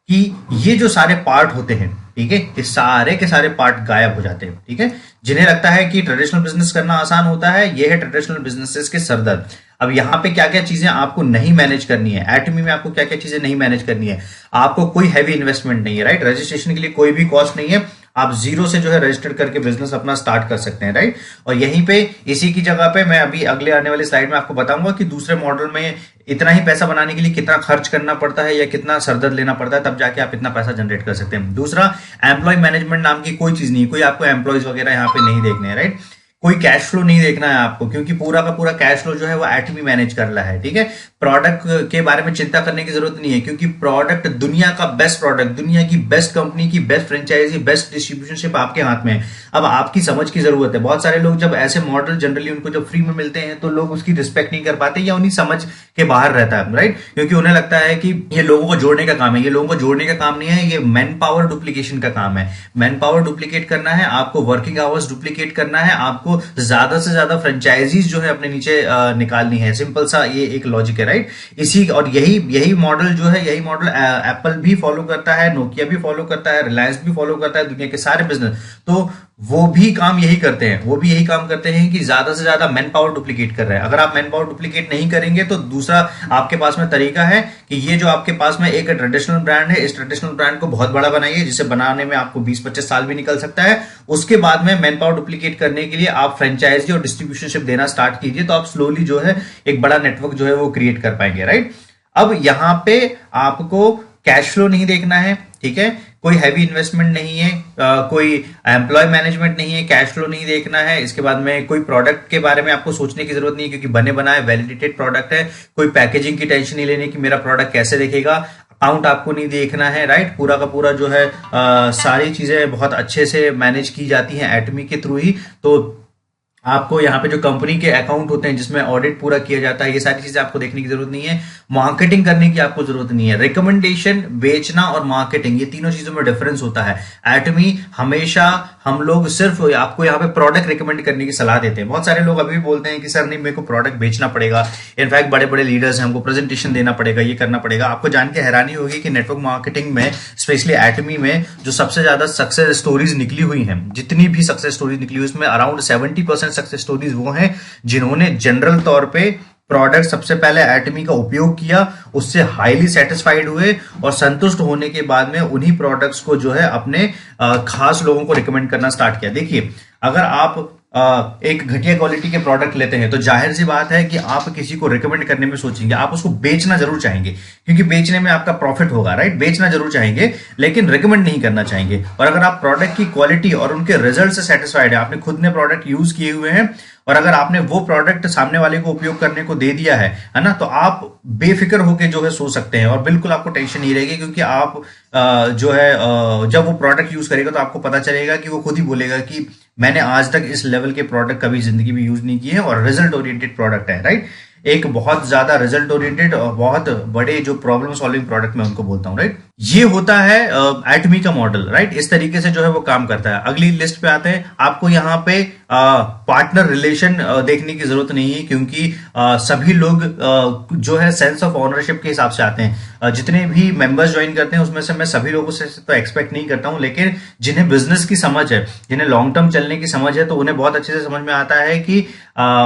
कि ये जो सारे पार्ट होते हैं, ठीक है, ये सारे के सारे पार्ट गायब हो जाते हैं, ठीक है। जिन्हें लगता है कि ट्रेडिशनल बिजनेस करना आसान होता है, ये है ट्रेडिशनल बिजनेसेस के सरदर्द। अब यहाँ पे क्या क्या चीजें आपको नहीं मैनेज करनी है, एटमी में आपको क्या क्या चीजें नहीं मैनेज करनी है। आपको कोई हैवी इन्वेस्टमेंट नहीं है, राइट। रजिस्ट्रेशन के लिए कोई भी कॉस्ट नहीं है, आप जीरो से जो है रजिस्टर करके बिजनेस अपना स्टार्ट कर सकते हैं, राइट। और यहीं पे इसी की जगह पे मैं अभी अगले आने वाली स्लाइड में आपको बताऊंगा कि दूसरे मॉडल में इतना ही पैसा बनाने के लिए कितना खर्च करना पड़ता है या कितना सरदर्द लेना पड़ता है, तब जाके आप इतना पैसा जनरेट कर सकते हैं। दूसरा, एम्प्लॉय मैनेजमेंट नाम की कोई चीज नहीं, कोई आपको एम्प्लॉयज वगैरह यहाँ पे नहीं देखने हैं, राइट। कोई कैश फ्लो नहीं देखना है आपको, क्योंकि पूरा का पूरा कैश फ्लो जो है वो एटमी मैनेज कर रहा है, ठीक है। प्रोडक्ट के बारे में चिंता करने की जरूरत नहीं है, क्योंकि प्रोडक्ट दुनिया का बेस्ट प्रोडक्ट, दुनिया की बेस्ट कंपनी की बेस्ट फ्रेंचाइजी, बेस्ट डिस्ट्रीब्यूशनशिप आपके हाथ में है। अब आपकी समझ की जरूरत है। बहुत सारे लोग जब ऐसे मॉडल जनरली उनको जब फ्री में मिलते हैं तो लोग उसकी रिस्पेक्ट नहीं कर पाते, या उन्हीं समझ के बाहर रहता है, राइट। क्योंकि उन्हें लगता है कि ये लोगों को जोड़ने का काम है। ये लोगों को जोड़ने का काम नहीं है, ये मैन पावर डुप्लीकेशन का काम है। मैन पावर डुप्लीकेट करना है आपको, वर्किंग आवर्स डुप्लीकेट करना है आपको, ज्यादा से ज्यादा फ्रेंचाइजीज जो है अपने नीचे निकालनी है। सिंपल सा ये एक लॉजिक है, राइट। इसी और यही मॉडल जो है, यही मॉडल एप्पल भी फॉलो करता है, नोकिया भी फॉलो करता है, रिलायंस भी फॉलो करता है, दुनिया के सारे बिजनेस तो वो भी काम यही करते हैं। वो भी यही काम करते हैं कि ज्यादा से ज्यादा मैन पावर डुप्लीकेट कर रहे हैं। अगर आप मैन पावर डुप्लीकेट नहीं करेंगे तो दूसरा आपके पास में तरीका है कि ये जो आपके पास में एक ट्रेडिशनल ब्रांड है, इस ट्रेडिशनल ब्रांड को बहुत बड़ा बनाइए, जिसे बनाने में आपको 20-25 साल भी निकल सकता है। उसके बाद में मैन पावर डुप्लीकेट करने के लिए आप फ्रेंचाइजी और डिस्ट्रीब्यूशनशिप देना स्टार्ट कीजिए, तो आप स्लोली जो है एक बड़ा नेटवर्क जो है वो क्रिएट कर पाएंगे, राइट। अब यहां पे आपको कैश फ्लो नहीं देखना है, ठीक है। कोई हैवी इन्वेस्टमेंट नहीं है, कोई एम्प्लॉय मैनेजमेंट नहीं है, कैश फ्लो नहीं देखना है। इसके बाद में कोई प्रोडक्ट के बारे में आपको सोचने की जरूरत नहीं है, क्योंकि बने बनाए वैलिडेटेड प्रोडक्ट है। कोई पैकेजिंग की टेंशन नहीं लेनी कि मेरा प्रोडक्ट कैसे दिखेगा, अकाउंट आपको नहीं देखना है, राइट। पूरा का पूरा जो है सारी चीजें बहुत अच्छे से मैनेज की जाती हैं एटमी के थ्रू ही। तो आपको यहाँ पे जो कंपनी के अकाउंट होते हैं जिसमें ऑडिट पूरा किया जाता है, ये सारी चीजें आपको देखने की जरूरत नहीं है। मार्केटिंग करने की आपको जरूरत नहीं है। रिकमेंडेशन, बेचना और मार्केटिंग, ये तीनों चीजों में डिफरेंस होता है। एटमी हमेशा हम लोग सिर्फ आपको यहाँ पे प्रोडक्ट रिकमेंड करने की सलाह देते हैं। बहुत सारे लोग अभी भी बोलते हैं कि सर नहीं, मेरे को प्रोडक्ट बेचना पड़ेगा, इनफैक्ट बड़े बड़े लीडर्स हैं, हमको प्रेजेंटेशन देना पड़ेगा, ये करना पड़ेगा। आपको जान के हैरानी होगी कि नेटवर्क मार्केटिंग में, स्पेशली एटमी में, जो सबसे ज्यादा सक्सेस स्टोरीज निकली हुई हैं, जितनी भी सक्सेस स्टोरीज निकली हुई उसमें अराउंड 70% सक्सेस स्टोरीज वो हैं जिन्होंने जनरल तौर पे प्रोडक्ट सबसे पहले एटमी का उपयोग किया, उससे हाईली सेटिस्फाइड हुए, और संतुष्ट होने के बाद में उन्हीं प्रोडक्ट्स को जो है अपने खास लोगों को रिकमेंड करना स्टार्ट किया। देखिए, अगर आप एक घटिया क्वालिटी के प्रोडक्ट लेते हैं तो जाहिर सी बात है कि आप किसी को रिकमेंड करने में सोचेंगे, आप उसको बेचना जरूर चाहेंगे, क्योंकि बेचने में आपका प्रॉफिट होगा, राइट। बेचना जरूर चाहेंगे लेकिन रिकमेंड नहीं करना चाहेंगे। और अगर आप प्रोडक्ट की क्वालिटी और उनके रिजल्ट से सेटिस्फाइड है, आपने खुद ने प्रोडक्ट यूज किए हुए हैं, और अगर आपने वो प्रोडक्ट सामने वाले को उपयोग करने को दे दिया है ना, तो आप बेफिक्र होकर जो है सो सकते हैं, और बिल्कुल आपको टेंशन नहीं रहेगी, क्योंकि आप जो है जब वो प्रोडक्ट यूज करेगा तो आपको पता चलेगा कि वो खुद ही बोलेगा कि मैंने आज तक इस लेवल के प्रोडक्ट कभी जिंदगी में यूज नहीं किए हैं और रिजल्ट ओरिएंटेड प्रोडक्ट है, राइट। एक बहुत ज्यादा रिजल्ट ओरिएंटेड और बहुत बड़े जो प्रॉब्लम सॉल्विंग प्रोडक्ट मैं उनको बोलता हूँ, राइट। ये होता है एटमी का मॉडल, राइट। इस तरीके से जो है वो काम करता है। अगली लिस्ट पे आते हैं। आपको यहाँ पे पार्टनर रिलेशन देखने की जरूरत नहीं है, क्योंकि सभी लोग जो है सेंस ऑफ ओनरशिप के हिसाब से आते हैं। जितने भी मेंबर्स ज्वाइन करते हैं उसमें से मैं सभी लोगों से तो एक्सपेक्ट नहीं करता हूं, लेकिन जिन्हें बिजनेस की समझ है, जिन्हें लॉन्ग टर्म चलने की समझ है, तो उन्हें बहुत अच्छे से समझ में आता है कि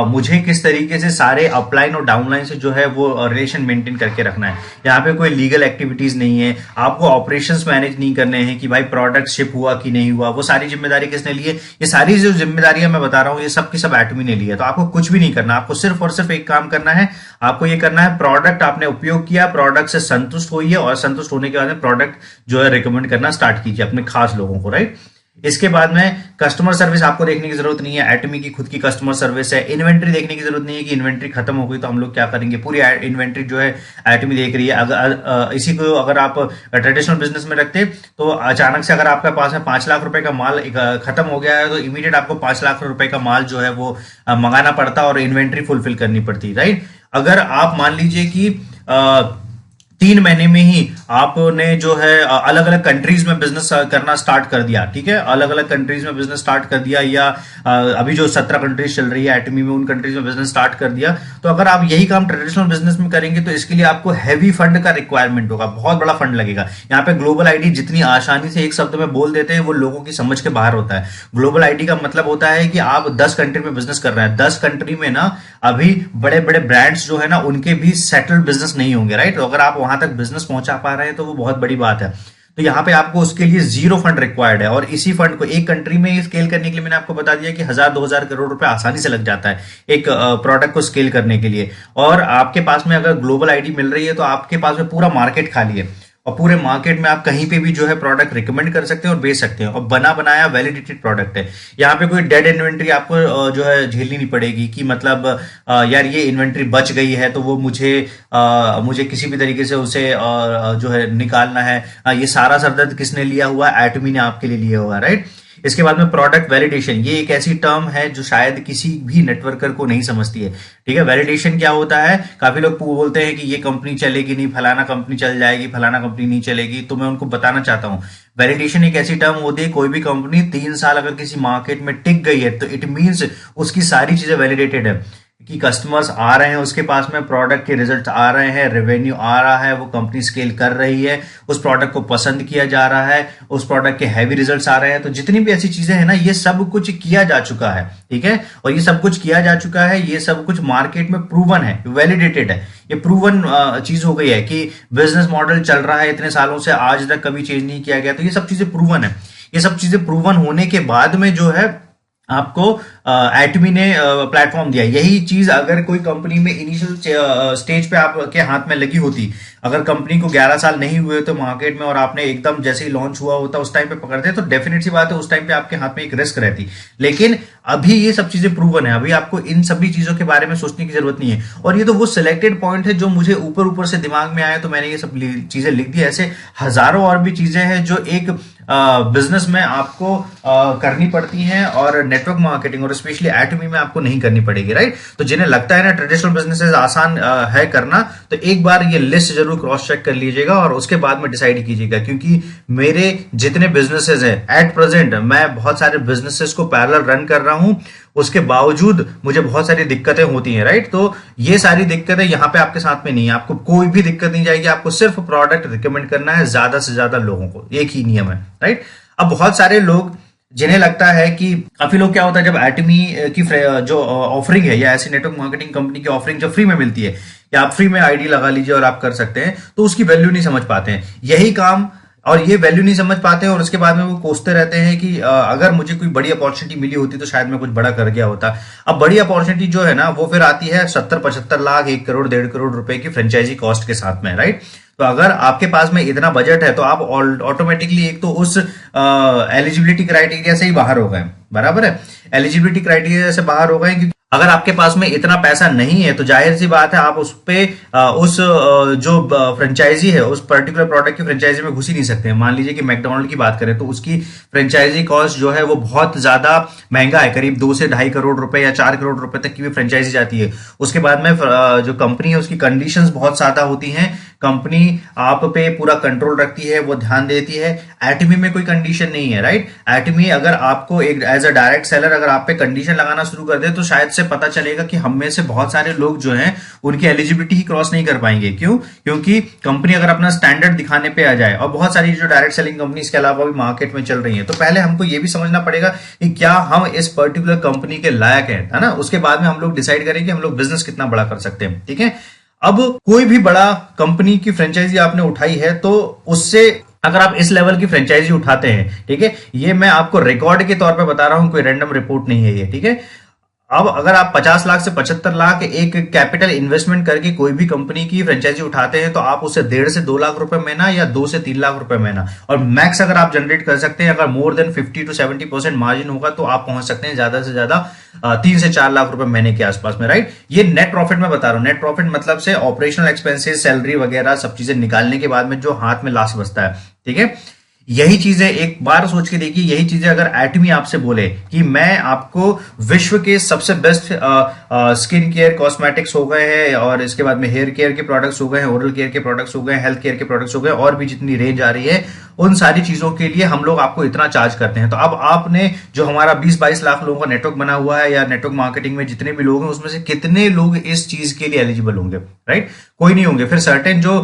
मुझे किस तरीके से सारे अपलाइन और डाउनलाइन से जो है वो रिलेशन मेंटेन करके रखना है। यहाँ पे कोई लीगल एक्टिविटीज नहीं है, आपको ऑपरेशंस मैनेज नहीं करने हैं कि भाई प्रोडक्ट शिप हुआ कि नहीं हुआ, वो सारी जिम्मेदारी किसने ली है। ये सारी जो जिम्मेदारियां मैं बता रहा हूँ ये सब की सब एटमी ने ली है। तो आपको कुछ भी नहीं करना, आपको सिर्फ और सिर्फ एक काम करना है। आपको ये करना है, प्रोडक्ट आपने उपयोग किया, प्रोडक्ट से संतुष्ट होइए और संतुष्ट होने के बाद में प्रोडक्ट जो है रिकमेंड करना स्टार्ट कीजिए अपने खास लोगों को, राइट। इसके बाद में कस्टमर सर्विस आपको देखने की जरूरत नहीं है। एटमी की खुद की कस्टमर सर्विस है। इन्वेंट्री देखने की जरूरत नहीं है कि इन्वेंट्री खत्म हो गई तो हम लोग क्या करेंगे। पूरी इन्वेंट्री जो है एटमी देख रही है। अगर इसी को अगर आप ट्रेडिशनल बिजनेस में रखते तो अचानक से अगर आपके पास में 5 लाख रुपए का माल खत्म हो गया है तो इमीडिएट आपको 5 लाख रुपए का माल जो है वो मंगाना पड़ता और इन्वेंट्री फुलफिल करनी पड़ती, राइट। अगर आप मान लीजिए कि 3 महीने में ही आपने जो है अलग अलग कंट्रीज में बिजनेस करना स्टार्ट कर दिया, ठीक है, अलग अलग कंट्रीज में बिजनेस स्टार्ट कर दिया, या अभी जो 17 कंट्रीज चल रही है एटमी में उन कंट्रीज में बिजनेस स्टार्ट कर दिया, तो अगर आप यही काम ट्रेडिशनल बिजनेस में करेंगे तो इसके लिए आपको हैवी फंड का रिक्वायरमेंट होगा, बहुत बड़ा फंड लगेगा। यहाँ पे ग्लोबल आईडी जितनी आसानी से एक शब्द में बोल देते हैं वो लोगों की समझ के बाहर होता है। ग्लोबल आईडी का मतलब होता है कि आप 10 कंट्री में बिजनेस कर रहे हैं। 10 कंट्री में ना अभी बड़े बड़े ब्रांड्स जो है ना उनके भी सेटल्ड बिजनेस नहीं होंगे, राइट। तो अगर आप वहां तक बिजनेस पहुंचा पा रहे हैं तो वो बहुत बड़ी बात है। तो यहां पे आपको उसके लिए जीरो फंड रिक्वायर्ड है और इसी फंड को एक कंट्री में स्केल करने के लिए मैंने आपको बता दिया कि 1000-2000 करोड़ रुपए आसानी से लग जाता है एक प्रोडक्ट को स्केल करने के लिए। और आपके पास में अगर ग्लोबल आईडी मिल रही है तो आपके पास में पूरा मार्केट खाली है और पूरे मार्केट में आप कहीं पे भी जो है प्रोडक्ट रिकमेंड कर सकते हैं और बेच सकते हैं और बना बनाया वैलिडेटेड प्रोडक्ट है। यहाँ पे कोई डेड इन्वेंट्री आपको जो है झेलनी नहीं पड़ेगी कि मतलब यार ये इन्वेंट्री बच गई है तो वो मुझे किसी भी तरीके से उसे जो है निकालना है। ये सारा सरदर्द किसने लिया हुआ है, एटमी ने आपके लिए लिया हुआ है, राइट। इसके बाद में प्रोडक्ट वैलिडेशन, ये एक ऐसी टर्म है जो शायद किसी भी नेटवर्कर को नहीं समझती है, ठीक है। वैलिडेशन क्या होता है, काफी लोग बोलते हैं कि ये कंपनी चलेगी नहीं, फलाना कंपनी चल जाएगी, फलाना कंपनी नहीं चलेगी। तो मैं उनको बताना चाहता हूं वैलिडेशन एक ऐसी टर्म होती है, कोई भी कंपनी 3 साल अगर किसी मार्केट में टिक गई है तो इट मींस उसकी सारी चीजें वैलिडेटेड है कि कस्टमर्स आ रहे हैं उसके पास में, प्रोडक्ट के रिजल्ट आ रहे हैं, रेवेन्यू आ रहा है, वो कंपनी स्केल कर रही है, उस प्रोडक्ट को पसंद किया जा रहा है, उस प्रोडक्ट के हैवी रिजल्ट्स आ रहे हैं। तो जितनी भी ऐसी चीजें हैं ना ये सब कुछ किया जा चुका है, ठीक है। और ये सब कुछ किया जा चुका है, ये सब कुछ मार्केट में प्रूवन है, वैलिडेटेड है, ये प्रूवन चीज हो गई है कि बिजनेस मॉडल चल रहा है इतने सालों से, आज तक कभी चेंज नहीं किया गया। तो ये सब चीजें प्रूवन है। ये सब चीजें प्रूवन होने के बाद में जो है आपको एटमी ने प्लेटफॉर्म दिया। यही चीज अगर कोई कंपनी में इनिशियल स्टेज पे आपके हाथ में लगी होती, अगर कंपनी को 11 साल नहीं हुए तो मार्केट में और आपने एकदम जैसे ही लॉन्च हुआ होता उस टाइम पे पकड़ते तो डेफिनेट सी बात है उस टाइम पे आपके हाथ में एक रिस्क रहती। लेकिन अभी ये सब चीजें प्रूवन है, अभी आपको इन सभी चीजों के बारे में सोचने की जरूरत नहीं है। और ये तो वो सिलेक्टेड पॉइंट है जो मुझे ऊपर ऊपर से दिमाग में आया तो मैंने ये सब चीजें लिख दी। ऐसे हजारों और भी चीजें हैं जो एक बिजनेस में आपको करनी पड़ती हैं और नेटवर्क मार्केटिंग और स्पेशली एटमी में आपको नहीं करनी पड़ेगी, राइट। तो जिन्हें लगता है ना ट्रेडिशनल बिजनेसेस आसान है करना, तो एक बार ये लिस्ट जरूर क्रॉस चेक कर लीजिएगा और उसके बाद में डिसाइड कीजिएगा। क्योंकि मेरे जितने बिजनेसेस हैं एट प्रेजेंट, मैं बहुत सारे बिजनेसेस को पैरेलल रन कर रहा हूं, उसके बावजूद मुझे बहुत सारी दिक्कतें होती हैं, राइट। तो ये सारी दिक्कतें यहाँ पे आपके साथ में नहीं है, आपको कोई भी दिक्कत नहीं जाएगी। आपको सिर्फ प्रोडक्ट रिकमेंड करना है ज्यादा से ज्यादा लोगों को, एक ही नियम है, राइट। अब बहुत सारे लोग जिन्हें लगता है कि काफी लोग क्या होता है जब एटमी की जो ऑफरिंग है या ऐसी नेटवर्क मार्केटिंग कंपनी की ऑफरिंग जब फ्री में मिलती है या आप फ्री में आईडी लगा लीजिए और आप कर सकते हैं, तो उसकी वैल्यू नहीं समझ पाते हैं। यही काम और ये वैल्यू नहीं समझ पाते हैं और उसके बाद में वो कोसते रहते हैं कि अगर मुझे कोई बड़ी अपॉर्चुनिटी मिली होती तो शायद मैं कुछ बड़ा कर गया होता। अब बड़ी अपॉर्चुनिटी जो है ना वो फिर आती है 70-75 लाख, 1 करोड़, 1.5 करोड़ रुपए की फ्रेंचाइजी कॉस्ट के साथ में, राइट। तो अगर आपके पास में इतना बजट है तो आप ऑटोमेटिकली एक तो उस एलिजिबिलिटी क्राइटेरिया से ही बाहर हो गए, बराबर है। एलिजिबिलिटी क्राइटेरिया से बाहर हो गए क्योंकि अगर आपके पास में इतना पैसा नहीं है तो जाहिर सी बात है आप उस पे जो फ्रेंचाइजी है उस पर्टिकुलर प्रोडक्ट की फ्रेंचाइजी में घुस ही नहीं सकते हैं। मान लीजिए कि मैकडोनल्ड की बात करें तो उसकी फ्रेंचाइजी कॉस्ट जो है वो बहुत ज्यादा महंगा है, करीब 2 से ढाई करोड़ रुपए या 4 करोड़ रुपए तक की भी फ्रेंचाइजी जाती है। उसके बाद में जो कंपनी है उसकी कंडीशंस बहुत ज्यादा होती हैं, कंपनी आप पे पूरा कंट्रोल रखती है, वो ध्यान देती है। एटमी में कोई कंडीशन नहीं है, राइट। एटमी अगर आपको एक एज अ डायरेक्ट सेलर अगर आप पे कंडीशन लगाना शुरू कर दे तो शायद से पता चलेगा कि हम में से बहुत सारे लोग जो हैं उनकी एलिजिबिलिटी ही क्रॉस नहीं कर पाएंगे। क्यों? क्योंकि कंपनी अगर अपना स्टैंडर्ड दिखाने पे आ जाए, और बहुत सारी जो डायरेक्ट सेलिंग कंपनी इसके अलावा भी मार्केट में चल रही है, तो पहले हमको ये भी समझना पड़ेगा कि क्या हम इस पर्टिकुलर कंपनी के लायक है ना। उसके बाद में हम लोग डिसाइड करें कि हम लोग बिजनेस कितना बड़ा कर सकते हैं, ठीक है। अब कोई भी बड़ा कंपनी की फ्रेंचाइजी आपने उठाई है तो उससे अगर आप इस लेवल की फ्रेंचाइजी उठाते हैं, ठीक है, ये मैं आपको रिकॉर्ड के तौर पे बता रहा हूं, कोई रैंडम रिपोर्ट नहीं है ये, ठीक है। अब अगर आप 50 लाख से 75 लाख एक कैपिटल इन्वेस्टमेंट करके कोई भी कंपनी की फ्रेंचाइजी उठाते हैं तो आप उसे 1.5 से 2 लाख रुपए महीना या 2 से 3 लाख रुपए महीना, और मैक्स अगर आप जनरेट कर सकते हैं, अगर मोर देन 50 to 70% मार्जिन होगा तो आप पहुंच सकते हैं ज्यादा से ज्यादा 3 से 4 लाख रुपए महीने के आसपास में, राइट। ये नेट प्रॉफिट में बता रहा हूं। नेट प्रॉफिट मतलब से ऑपरेशनल एक्सपेंसेस, सैलरी वगैरह सब चीजें निकालने के बाद में जो हाथ में लास्ट बचता है, ठीक है। यही चीजें एक बार सोच के देखिए, यही चीजें अगर एटमी आपसे बोले कि मैं आपको विश्व के सबसे बेस्ट स्किन केयर कॉस्मेटिक्स हो गए हैं, और इसके बाद में हेयर केयर के प्रोडक्ट्स हो गए हैं, ओरल केयर के प्रोडक्ट्स हो गए, हेल्थ केयर के प्रोडक्ट्स हो गए, और भी जितनी रेंज आ रही है उन सारी चीजों के लिए हम लोग आपको इतना चार्ज करते हैं, तो अब आपने जो हमारा 20-22 लाख लोगों का नेटवर्क बना हुआ है या नेटवर्क मार्केटिंग में जितने भी लोग हैं उसमें से कितने लोग इस चीज के लिए एलिजिबल होंगे, राइट। कोई नहीं होंगे। फिर सर्टेन जो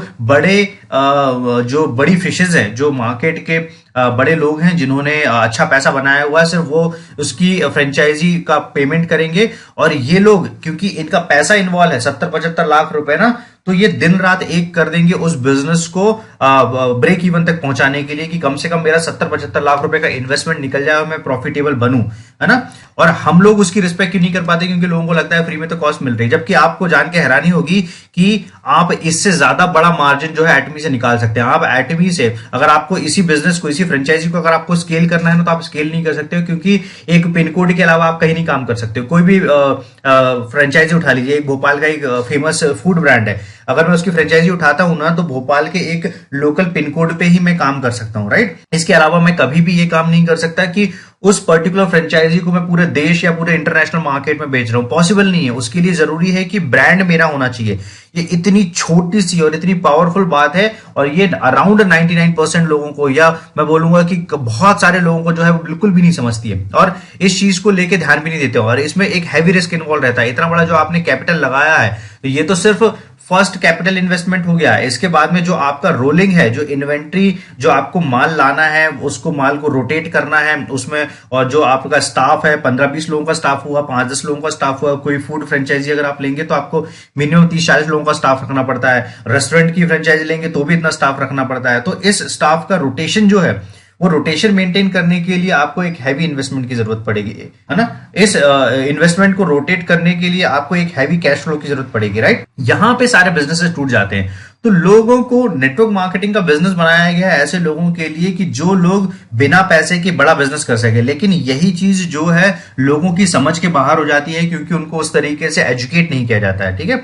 बड़ी फिशेज हैं, जो मार्केट के बड़े लोग हैं जिन्होंने अच्छा पैसा बनाया हुआ है, सिर्फ वो उसकी फ्रेंचाइजी का पेमेंट करेंगे, और ये लोग क्योंकि इनका पैसा इन्वॉल्व है 70-75 लाख रुपए ना, तो ये दिन रात एक कर देंगे उस बिजनेस को ब्रेक इवन तक पहुंचाने के लिए कि कम से कम मेरा 70-75 लाख रुपए का इन्वेस्टमेंट निकल जाए और मैं प्रॉफिटेबल बनूं, है ना। और हम लोग उसकी रिस्पेक्ट क्यों नहीं कर पाते? क्योंकि लोगों को लगता है फ्री में तो कॉस्ट मिल रही है, जबकि आपको जान के हैरानी होगी कि आप इससे ज्यादा बड़ा मार्जिन जो है एटमी से निकाल सकते हैं। आप एटमी से अगर आपको इसी बिजनेस को, इसी फ्रेंचाइजी को अगर आपको स्केल करना है ना, तो आप स्केल नहीं कर सकते हो, क्योंकि एक पिन कोड के अलावा आप कहीं नहीं काम कर सकते हो। कोई भी फ्रेंचाइजी उठा लीजिए, एक भोपाल का एक फेमस फूड ब्रांड है, अगर मैं उसकी फ्रेंचाइजी उठाता हूं ना तो भोपाल के एक लोकल पिन कोड पे ही मैं काम कर सकता हूं, राइट। इसके अलावा मैं कभी भी ये काम नहीं कर सकता कि उस पर्टिकुलर फ्रेंचाइजी को मैं पूरे देश या पूरे इंटरनेशनल मार्केट में बेच रहा हूं, पॉसिबल नहीं है। उसके लिए जरूरी है कि ब्रांड मेरा होना चाहिए। ये इतनी छोटी सी और इतनी पावरफुल बात है, और ये अराउंड 99% लोगों को, या मैं बोलूंगा कि बहुत सारे लोगों को जो है वो बिल्कुल भी नहीं समझती है, और इस चीज को लेके ध्यान भी नहीं देते हो, और इसमें एक हैवी रिस्क इन्वॉल्व रहता है। इतना बड़ा जो आपने कैपिटल लगाया है, तो ये तो सिर्फ फर्स्ट कैपिटल इन्वेस्टमेंट हो गया। इसके बाद में जो आपका रोलिंग है, जो इन्वेंट्री, जो आपको माल लाना है, उसको माल को रोटेट करना है उसमें, और जो आपका स्टाफ है, 15-20 लोगों का स्टाफ हुआ, 5-10 लोगों का स्टाफ हुआ। कोई फूड फ्रेंचाइजी अगर आप लेंगे तो आपको मिनिमम 30-40 लोगों का स्टाफ रखना पड़ता है। रेस्टोरेंट की फ्रेंचाइजी लेंगे तो भी इतना स्टाफ रखना पड़ता है। तो इस स्टाफ का रोटेशन जो है, वो रोटेशन मेंटेन करने के लिए आपको एक हैवी इन्वेस्टमेंट की जरूरत पड़ेगी, है ना। इस इन्वेस्टमेंट को रोटेट करने के लिए आपको एक हैवी कैश फ्लो की जरूरत पड़ेगी, राइट। यहां पे सारे बिजनेसेस टूट जाते हैं। तो लोगों को नेटवर्क मार्केटिंग का बिजनेस बनाया गया है ऐसे लोगों के लिए कि जो लोग बिना पैसे के बड़ा बिजनेस कर सके। लेकिन यही चीज जो है लोगों की समझ के बाहर हो जाती है, क्योंकि उनको उस तरीके से एजुकेट नहीं किया जाता है, ठीक है।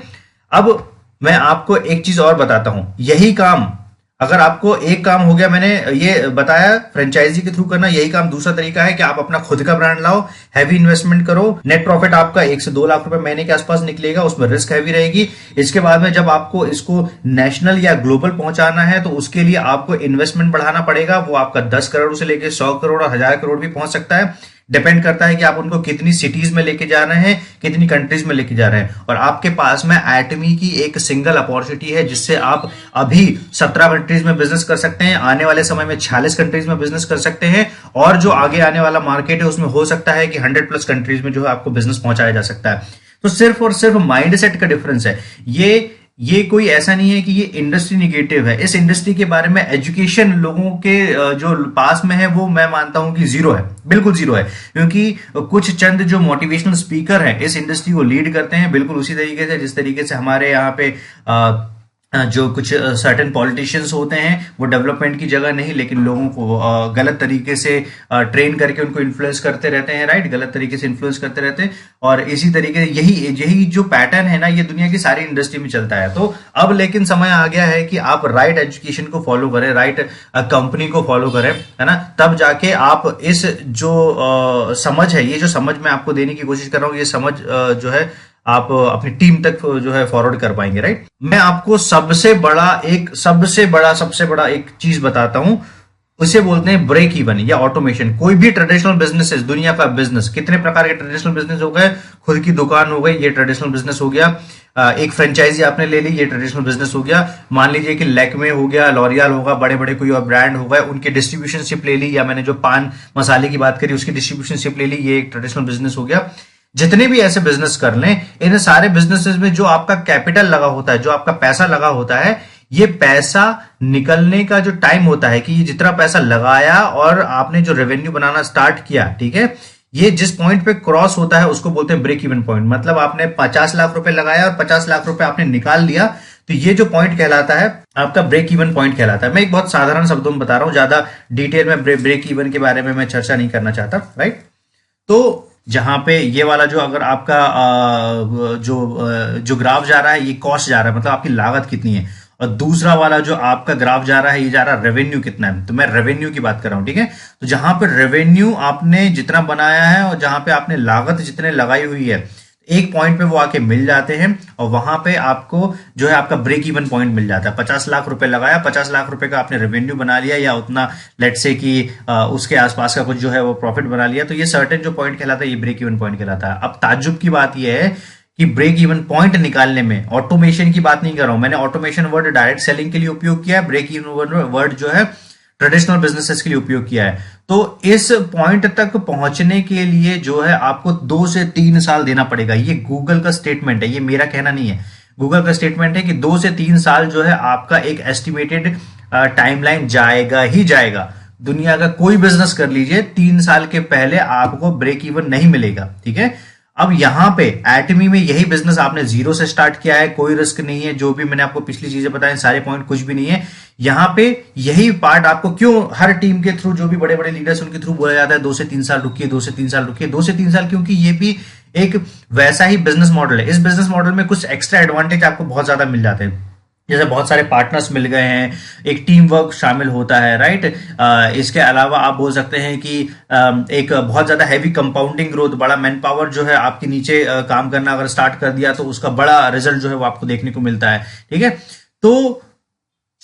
अब मैं आपको एक चीज और बताता हूं। यही काम, अगर आपको एक काम हो गया, मैंने ये बताया फ्रेंचाइजी के थ्रू करना, यही काम दूसरा तरीका है कि आप अपना खुद का ब्रांड लाओ, हैवी इन्वेस्टमेंट करो, नेट प्रॉफिट आपका 1 से 2 लाख रुपए महीने के आसपास निकलेगा, उसमें रिस्क हैवी रहेगी। इसके बाद में जब आपको इसको नेशनल या ग्लोबल पहुंचाना है तो उसके लिए आपको इन्वेस्टमेंट बढ़ाना पड़ेगा। वो आपका 10 करोड़ से लेकर 100 करोड़ और 1000 करोड़ भी पहुंच सकता है। डिपेंड करता है कि आप उनको कितनी सिटीज में लेके जा रहे हैं, कितनी कंट्रीज में लेके जा रहे हैं। और आपके पास में एटमी की एक सिंगल अपॉर्चुनिटी है जिससे आप अभी 17 कंट्रीज में बिजनेस कर सकते हैं, आने वाले समय में 46 कंट्रीज में बिजनेस कर सकते हैं, और जो आगे आने वाला मार्केट है उसमें हो सकता है कि 100+ कंट्रीज में जो है आपको बिजनेस पहुंचाया जा सकता है। तो सिर्फ और सिर्फ माइंडसेट का डिफरेंस है। ये कोई ऐसा नहीं है कि ये इंडस्ट्री निगेटिव है। इस इंडस्ट्री के बारे में एजुकेशन लोगों के जो पास में है वो मैं मानता हूं कि जीरो है, बिल्कुल जीरो है। क्योंकि कुछ चंद जो मोटिवेशनल स्पीकर हैं इस इंडस्ट्री को लीड करते हैं, बिल्कुल उसी तरीके से जिस तरीके से हमारे यहाँ पे जो कुछ सर्टेन पॉलिटिशियंस होते हैं वो डेवलपमेंट की जगह नहीं लेकिन लोगों को गलत तरीके से ट्रेन करके उनको इन्फ्लुएंस करते रहते हैं, राइट, गलत तरीके से इन्फ्लुएंस करते रहते हैं। और इसी तरीके यही यही जो पैटर्न है ना, ये दुनिया की सारी इंडस्ट्री में चलता है। तो अब लेकिन समय आ गया है कि आप राइट एजुकेशन को फॉलो करें, राइट कंपनी को फॉलो करें, है ना, तब जाके आप इस जो समझ है, ये जो समझ मैं आपको देने की कोशिश कर रहा हूँ, ये समझ जो है आप अपनी टीम तक जो है फॉरवर्ड कर पाएंगे, राइट। मैं आपको सबसे बड़ा एक चीज बताता हूं, उसे बोलते हैं ब्रेक इवन या ऑटोमेशन। कोई भी ट्रेडिशनल बिजनेस, दुनिया का बिजनेस, कितने प्रकार के ट्रेडिशनल बिजनेस हो गए, खुद की दुकान हो गई, ये ट्रेडिशनल बिजनेस हो गया, एक फ्रेंचाइजी आपने ले ली, ये ट्रेडिशनल बिजनेस हो गया। मान लीजिए कि लैक्मे हो गया, लॉरियल होगा, बड़े बड़े कोई और ब्रांड होगा, उनकी डिस्ट्रीब्यूशनशिप ले ली, या मैंने जो पान मसाले की बात करी उसकी डिस्ट्रीब्यूशनशिप ले ली, ये एक ट्रेडिशनल बिजनेस हो गया। जितने भी ऐसे बिजनेस कर लें, इन सारे बिजनेसेस में जो आपका कैपिटल लगा होता है, जो आपका पैसा लगा होता है, ये पैसा निकलने का जो टाइम होता है कि ये जितना पैसा लगाया और आपने जो रेवेन्यू बनाना स्टार्ट किया, ठीक है, ये जिस पॉइंट पे क्रॉस होता है उसको बोलते हैं ब्रेक इवन पॉइंट। मतलब आपने 50 लाख रुपए लगाया और 50 लाख रुपए आपने निकाल लिया, तो ये जो पॉइंट कहलाता है आपका ब्रेक इवन पॉइंट कहलाता है। मैं एक बहुत साधारण शब्दों में बता रहा हूं, ज्यादा डिटेल में ब्रेक इवन के बारे में मैं चर्चा नहीं करना चाहता, राइट। तो जहां पे ये वाला जो अगर आपका जो ग्राफ जा रहा है, ये कॉस्ट जा रहा है, मतलब आपकी लागत कितनी है, और दूसरा वाला जो आपका ग्राफ जा रहा है, ये जा रहा है रेवेन्यू कितना है। तो मैं रेवेन्यू की बात कर रहा हूं, ठीक है। तो जहां पे रेवेन्यू आपने जितना बनाया है और जहां पे आपने लागत जितने लगाई हुई है, एक पॉइंट पे वो आके मिल जाते हैं और वहां पे आपको जो है आपका ब्रेक इवन पॉइंट मिल जाता है। 50 लाख रुपए लगाया, 50 लाख रुपए का आपने रेवेन्यू बना लिया, या उतना लेट से कि उसके आसपास का कुछ जो है वो प्रॉफिट बना लिया, तो ये सर्टेन जो पॉइंट कहलाता है, ये ब्रेक इवन पॉइंट कहलाता है। अब ताज्जुब की बात यह है कि ब्रेक इवन पॉइंट निकालने में ऑटोमेशन की बात नहीं कर रहा हूं मैंने। ऑटोमेशन वर्ड डायरेक्ट सेलिंग के लिए उपयोग किया है, ब्रेक इवन वर्ड जो है ट्रेडिशनल बिजनेसेस के लिए उपयोग किया है। तो इस पॉइंट तक पहुंचने के लिए जो है आपको 2 से 3 साल देना पड़ेगा। ये गूगल का स्टेटमेंट है, ये मेरा कहना नहीं है, गूगल का स्टेटमेंट है कि 2 से 3 साल जो है आपका एक एस्टिमेटेड टाइमलाइन जाएगा ही जाएगा। दुनिया का कोई बिजनेस कर लीजिए, 3 साल के पहले आपको ब्रेक इवन नहीं मिलेगा, ठीक है। अब यहां पे एटमी में यही बिजनेस आपने जीरो से स्टार्ट किया है, कोई रिस्क नहीं है, जो भी मैंने आपको पिछली चीजें बताई सारे पॉइंट कुछ भी नहीं है। यहां पे यही पार्ट आपको क्यों हर टीम के थ्रू, जो भी बड़े बड़े लीडर्स उनके थ्रू बोला जाता है 2 से 3 साल रुकिए, 2 से 3 साल रुकिए, 2 से 3 साल, क्योंकि ये भी एक वैसा ही बिजनेस मॉडल है। इस बिजनेस मॉडल में कुछ एक्स्ट्रा एडवांटेज आपको बहुत ज्यादा मिल जाते हैं, जैसे बहुत सारे पार्टनर्स मिल गए हैं, एक टीम वर्क शामिल होता है, राइट। इसके अलावा आप बोल सकते हैं कि एक बहुत ज्यादा हैवी कंपाउंडिंग ग्रोथ, बड़ा मैन पावर जो है आपके नीचे काम करना अगर स्टार्ट कर दिया तो उसका बड़ा रिजल्ट जो है वो आपको देखने को मिलता है, ठीक है। तो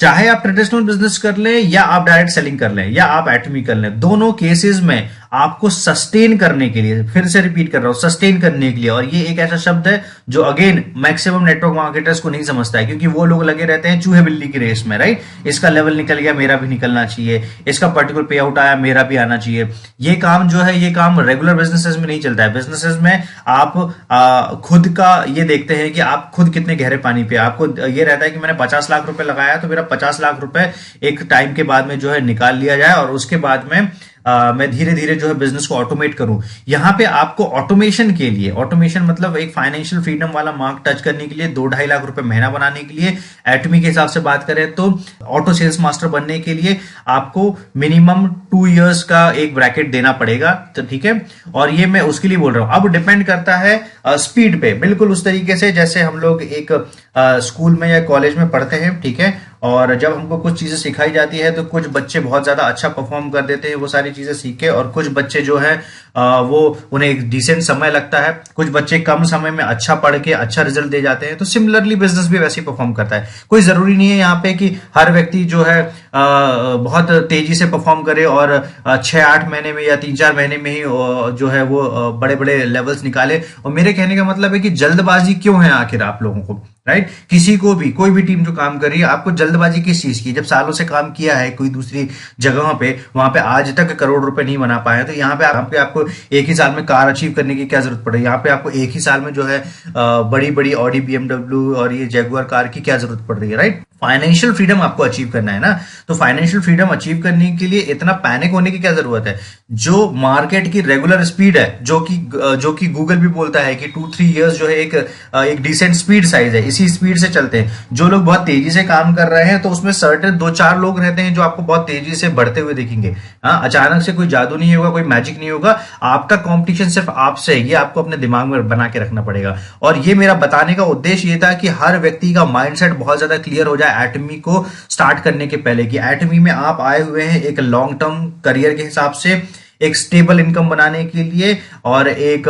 चाहे आप ट्रेडिशनल बिजनेस कर लें या आप डायरेक्ट सेलिंग कर लें या आप एटमी कर लें, दोनों केसेस में आपको सस्टेन करने के लिए, फिर से रिपीट कर रहा हूं, सस्टेन करने के लिए, और ये एक ऐसा शब्द है जो अगेन मैक्सिमम नेटवर्क मार्केटर्स को नहीं समझता है, क्योंकि वो लोग लगे रहते हैं चूहे बिल्ली की रेस में, राइट। इसका लेवल निकल गया, मेरा भी निकलना चाहिए, इसका पर्टिकुलर पे आउट आया, मेरा भी आना चाहिए। ये काम जो है, ये काम रेगुलर बिजनेसेस में नहीं चलता है। बिजनेसेस में आप खुद का ये देखते हैं कि आप खुद कितने गहरे पानी पे, आपको ये रहता है कि मैंने 50 लाख रुपए लगाया तो मेरा 50 लाख रुपए एक टाइम के बाद में जो है निकाल लिया जाए, और उसके बाद में मैं धीरे धीरे जो है बिजनेस को ऑटोमेट करूं। यहां पे आपको ऑटोमेशन के लिए, ऑटोमेशन मतलब एक फाइनेंशियल फ्रीडम वाला मार्क टच करने के लिए, 2-2.5 लाख रुपए महीना बनाने के लिए, एटमी के हिसाब से बात करें तो ऑटो सेल्स मास्टर बनने के लिए आपको मिनिमम 2 इयर्स का एक ब्रैकेट देना पड़ेगा, तो ठीक है। और ये मैं उसके लिए बोल रहा हूं। अब डिपेंड करता है स्पीड पे, बिल्कुल उस तरीके से जैसे हम लोग एक स्कूल में या कॉलेज में पढ़ते हैं, ठीक है, और जब हमको कुछ चीजें सिखाई जाती है तो कुछ बच्चे बहुत ज्यादा अच्छा परफॉर्म कर देते हैं वो सारी चीजें सीख के, और कुछ बच्चे जो है वो उन्हें एक डिसेंट समय लगता है, कुछ बच्चे कम समय में अच्छा पढ़ के अच्छा रिजल्ट दे जाते हैं। तो सिमिलरली बिजनेस भी वैसे ही परफॉर्म करता है। कोई जरूरी नहीं है यहाँ पे कि हर व्यक्ति जो है बहुत तेजी से परफॉर्म करे और 6-8 महीने में या 3-4 महीने में ही जो है वो बड़े बड़े लेवल्स निकाले। और मेरे कहने का मतलब है कि जल्दबाजी क्यों है आखिर आप लोगों को, राइट। किसी को भी, कोई भी टीम जो काम कर रही है, आपको जल्दबाजी किस चीज की? जब सालों से काम किया है कोई दूसरी जगहों पे, वहां पे आज तक करोड़ रुपए नहीं बना पाए, तो यहाँ पे आपको एक ही साल में कार अचीव करने की क्या जरूरत पड़ रही है? यहाँ पे आपको एक ही साल में जो है बड़ी बड़ी ऑडी, BMW और ये जैगुआर कार की क्या जरूरत पड़ रही है, राइट। फाइनेंशियल फ्रीडम आपको अचीव करना है ना, तो फाइनेंशियल फ्रीडम अचीव करने के लिए इतना पैनिक होने की क्या जरूरत है। जो मार्केट की रेगुलर स्पीड है, जो कि गूगल भी बोलता है कि 2-3 इयर्स जो है एक डिसेंट स्पीड साइज है, इसी स्पीड से चलते हैं। जो लोग बहुत तेजी से काम कर रहे हैं तो उसमें सर्टेन 2-4 लोग रहते हैं जो आपको बहुत तेजी से बढ़ते हुए दिखेंगे। हाँ, अचानक से कोई जादू नहीं होगा, कोई मैजिक नहीं होगा। आपका कंपटीशन सिर्फ आपसे है, ये आपको अपने दिमाग में बना के रखना पड़ेगा। और ये मेरा बताने का उद्देश्य ये था कि हर व्यक्ति का माइंडसेट बहुत ज्यादा क्लियर हो जाए एटमी को स्टार्ट करने के पहले, कि एटमी में आप आए हुए हैं एक लॉन्ग टर्म करियर के हिसाब से, एक स्टेबल इनकम बनाने के लिए और एक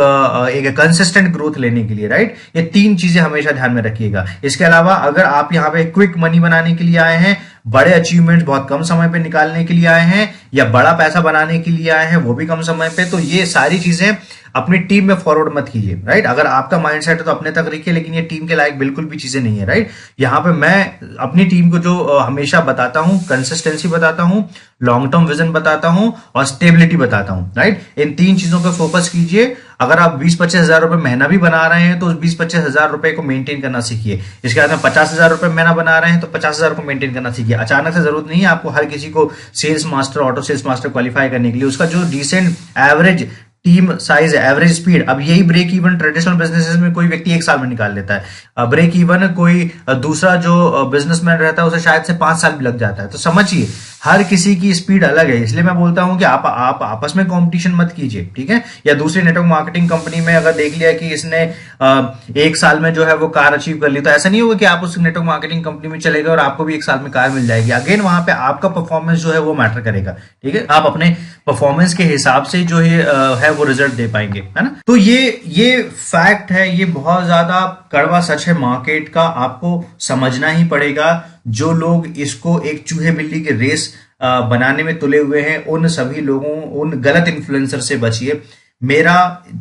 कंसिस्टेंट ग्रोथ लेने के लिए, राइट। ये 3 चीजें हमेशा ध्यान में रखिएगा। इसके अलावा अगर आप यहाँ पे क्विक मनी बनाने के लिए आए हैं, बड़े अचीवमेंट्स बहुत कम समय पे निकालने के लिए आए हैं, या बड़ा पैसा बनाने के लिए आए हैं वो भी कम समय पे, तो ये सारी चीजें अपनी टीम में फॉरवर्ड मत कीजिए, राइट। अगर आपका माइंडसेट है तो अपने तक रखिए, लेकिन ये टीम के लायक बिल्कुल भी चीजें नहीं है, राइट। यहाँ पे मैं अपनी टीम को जो हमेशा बताता हूं, कंसिस्टेंसी बताता हूं, लॉन्ग टर्म विजन बताता हूं और स्टेबिलिटी बताता हूं, राइट। इन 3 चीजों पर फोकस कीजिए। अगर आप 20-25 हजार रुपए महीना भी बना रहे हैं तो 20-25 हजार रुपए को मेंटेन करना सीखिए। इसके बाद में 50 हजार रुपए महीना बना रहे हैं तो 50 हजार को मेंटेन करना सीखिए। अचानक से जरूरत नहीं है आपको हर किसी को sales master, auto sales master qualify करने के लिए। उसका जो डिसेंट एवरेज टीम साइज है, एवरेज स्पीड, अब यही ब्रेक इवन ट्रेडिशनल बिजनेसेस में कोई व्यक्ति 1 साल में निकाल लेता है। ब्रेक इवन कोई दूसरा जो बिजनेसमैन रहता है उसे शायद से 5 साल भी लग जाता है। तो समझिए हर किसी की स्पीड अलग है, इसलिए मैं बोलता हूं कि आप आपस में कंपटीशन मत कीजिए, ठीक है। या दूसरी नेटवर्क मार्केटिंग कंपनी में अगर देख लिया कि इसने 1 साल में जो है वो कार अचीव कर ली, तो ऐसा नहीं होगा कि आप उस नेटवर्क मार्केटिंग कंपनी में चले गए और आपको भी 1 साल में कार मिल जाएगी। अगेन वहां पे आपका परफॉर्मेंस जो है वो मैटर करेगा, ठीक है। आप अपने परफॉर्मेंस के हिसाब से जो है वो रिजल्ट दे पाएंगे, है ना। तो ये फैक्ट है, ये बहुत ज्यादा कड़वा सच है मार्केट का, आपको समझना ही पड़ेगा। जो लोग इसको एक चूहे बिल्ली की रेस बनाने में तुले हुए हैं, उन सभी लोगों, उन गलत इन्फ्लुएंसर से बचिए। मेरा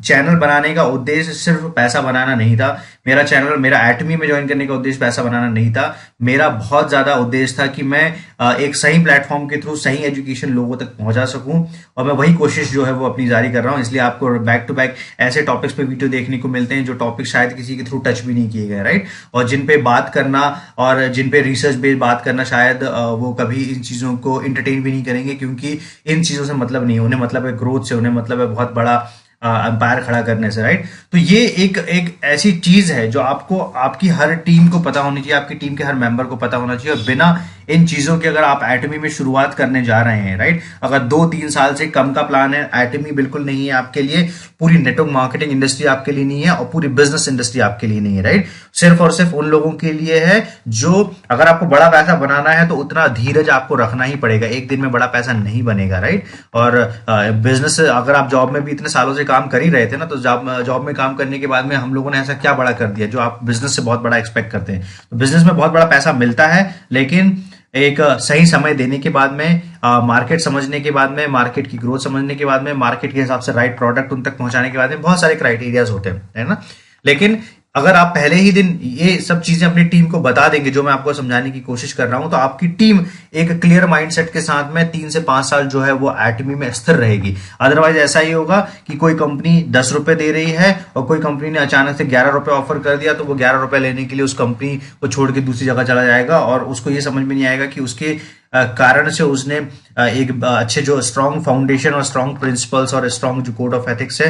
चैनल बनाने का उद्देश्य सिर्फ पैसा बनाना नहीं था। मेरा चैनल, मेरा एटमी में ज्वाइन करने का उद्देश्य पैसा बनाना नहीं था। मेरा बहुत ज्यादा उद्देश्य था कि मैं एक सही प्लेटफॉर्म के थ्रू सही एजुकेशन लोगों तक पहुंचा सकूं, और मैं वही कोशिश जो है वो अपनी जारी कर रहा हूं। इसलिए आपको बैक टू बैक ऐसे टॉपिक्स पे वीडियो देखने को मिलते हैं जो टॉपिक शायद किसी के थ्रू टच भी नहीं किए गए, राइट। और जिन पे बात करना और जिन पे रिसर्च बेस्ड बात करना, शायद वो कभी इन चीजों को एंटरटेन भी नहीं करेंगे, क्योंकि इन चीजों से मतलब नहीं है। उन्हें मतलब है ग्रोथ से, उन्हें मतलब है बहुत बड़ा अंपायर खड़ा करने से, राइट। तो ये एक ऐसी चीज है जो आपको, आपकी हर टीम को पता होनी चाहिए, आपकी टीम के हर मेंबर को पता होना चाहिए। और बिना इन चीजों के अगर आप एटमी में शुरुआत करने जा रहे हैं, राइट, अगर 2-3 साल से कम का प्लान है, एटमी बिल्कुल नहीं है आपके लिए। पूरी नेटवर्क मार्केटिंग इंडस्ट्री आपके लिए नहीं है, और पूरी बिजनेस इंडस्ट्री आपके लिए नहीं है, राइट। सिर्फ और सिर्फ उन लोगों के लिए है जो, अगर आपको बड़ा पैसा बनाना है तो उतना धीरज आपको रखना ही पड़ेगा। एक दिन में बड़ा पैसा नहीं बनेगा, राइट। और बिजनेस, अगर आप जॉब में भी इतने सालों से काम कर ही रहे थे ना, तो जॉब में काम करने के बाद में हम लोगों ने ऐसा क्या बड़ा कर दिया जो आप बिजनेस से बहुत बड़ा एक्सपेक्ट करते हैं। तो बिजनेस में बहुत बड़ा पैसा मिलता है, लेकिन एक सही समय देने के बाद में, मार्केट समझने के बाद में, मार्केट की ग्रोथ समझने के बाद में, मार्केट के हिसाब से राइट प्रोडक्ट उन तक पहुंचाने के बाद में बहुत सारे क्राइटेरियाज होते हैं, है ना। लेकिन अगर आप पहले ही दिन ये सब चीजें अपनी टीम को बता देंगे जो मैं आपको समझाने की कोशिश कर रहा हूं, तो आपकी टीम एक क्लियर माइंडसेट के साथ में 3 से 5 साल जो है वो एटमी में स्थिर रहेगी। अदरवाइज ऐसा ही होगा कि कोई कंपनी 10 रुपए दे रही है और कोई कंपनी ने अचानक से 11 रुपए ऑफर कर दिया, तो वो 11 रुपए लेने के लिए उस कंपनी को छोड़ के दूसरी जगह चला जाएगा, और उसको ये समझ में नहीं आएगा कि उसके कारण से उसने एक अच्छे जो स्ट्रॉन्ग फाउंडेशन और स्ट्रॉन्ग प्रिंसिपल्स और स्ट्रॉन्ग जो कोड ऑफ एथिक्स है,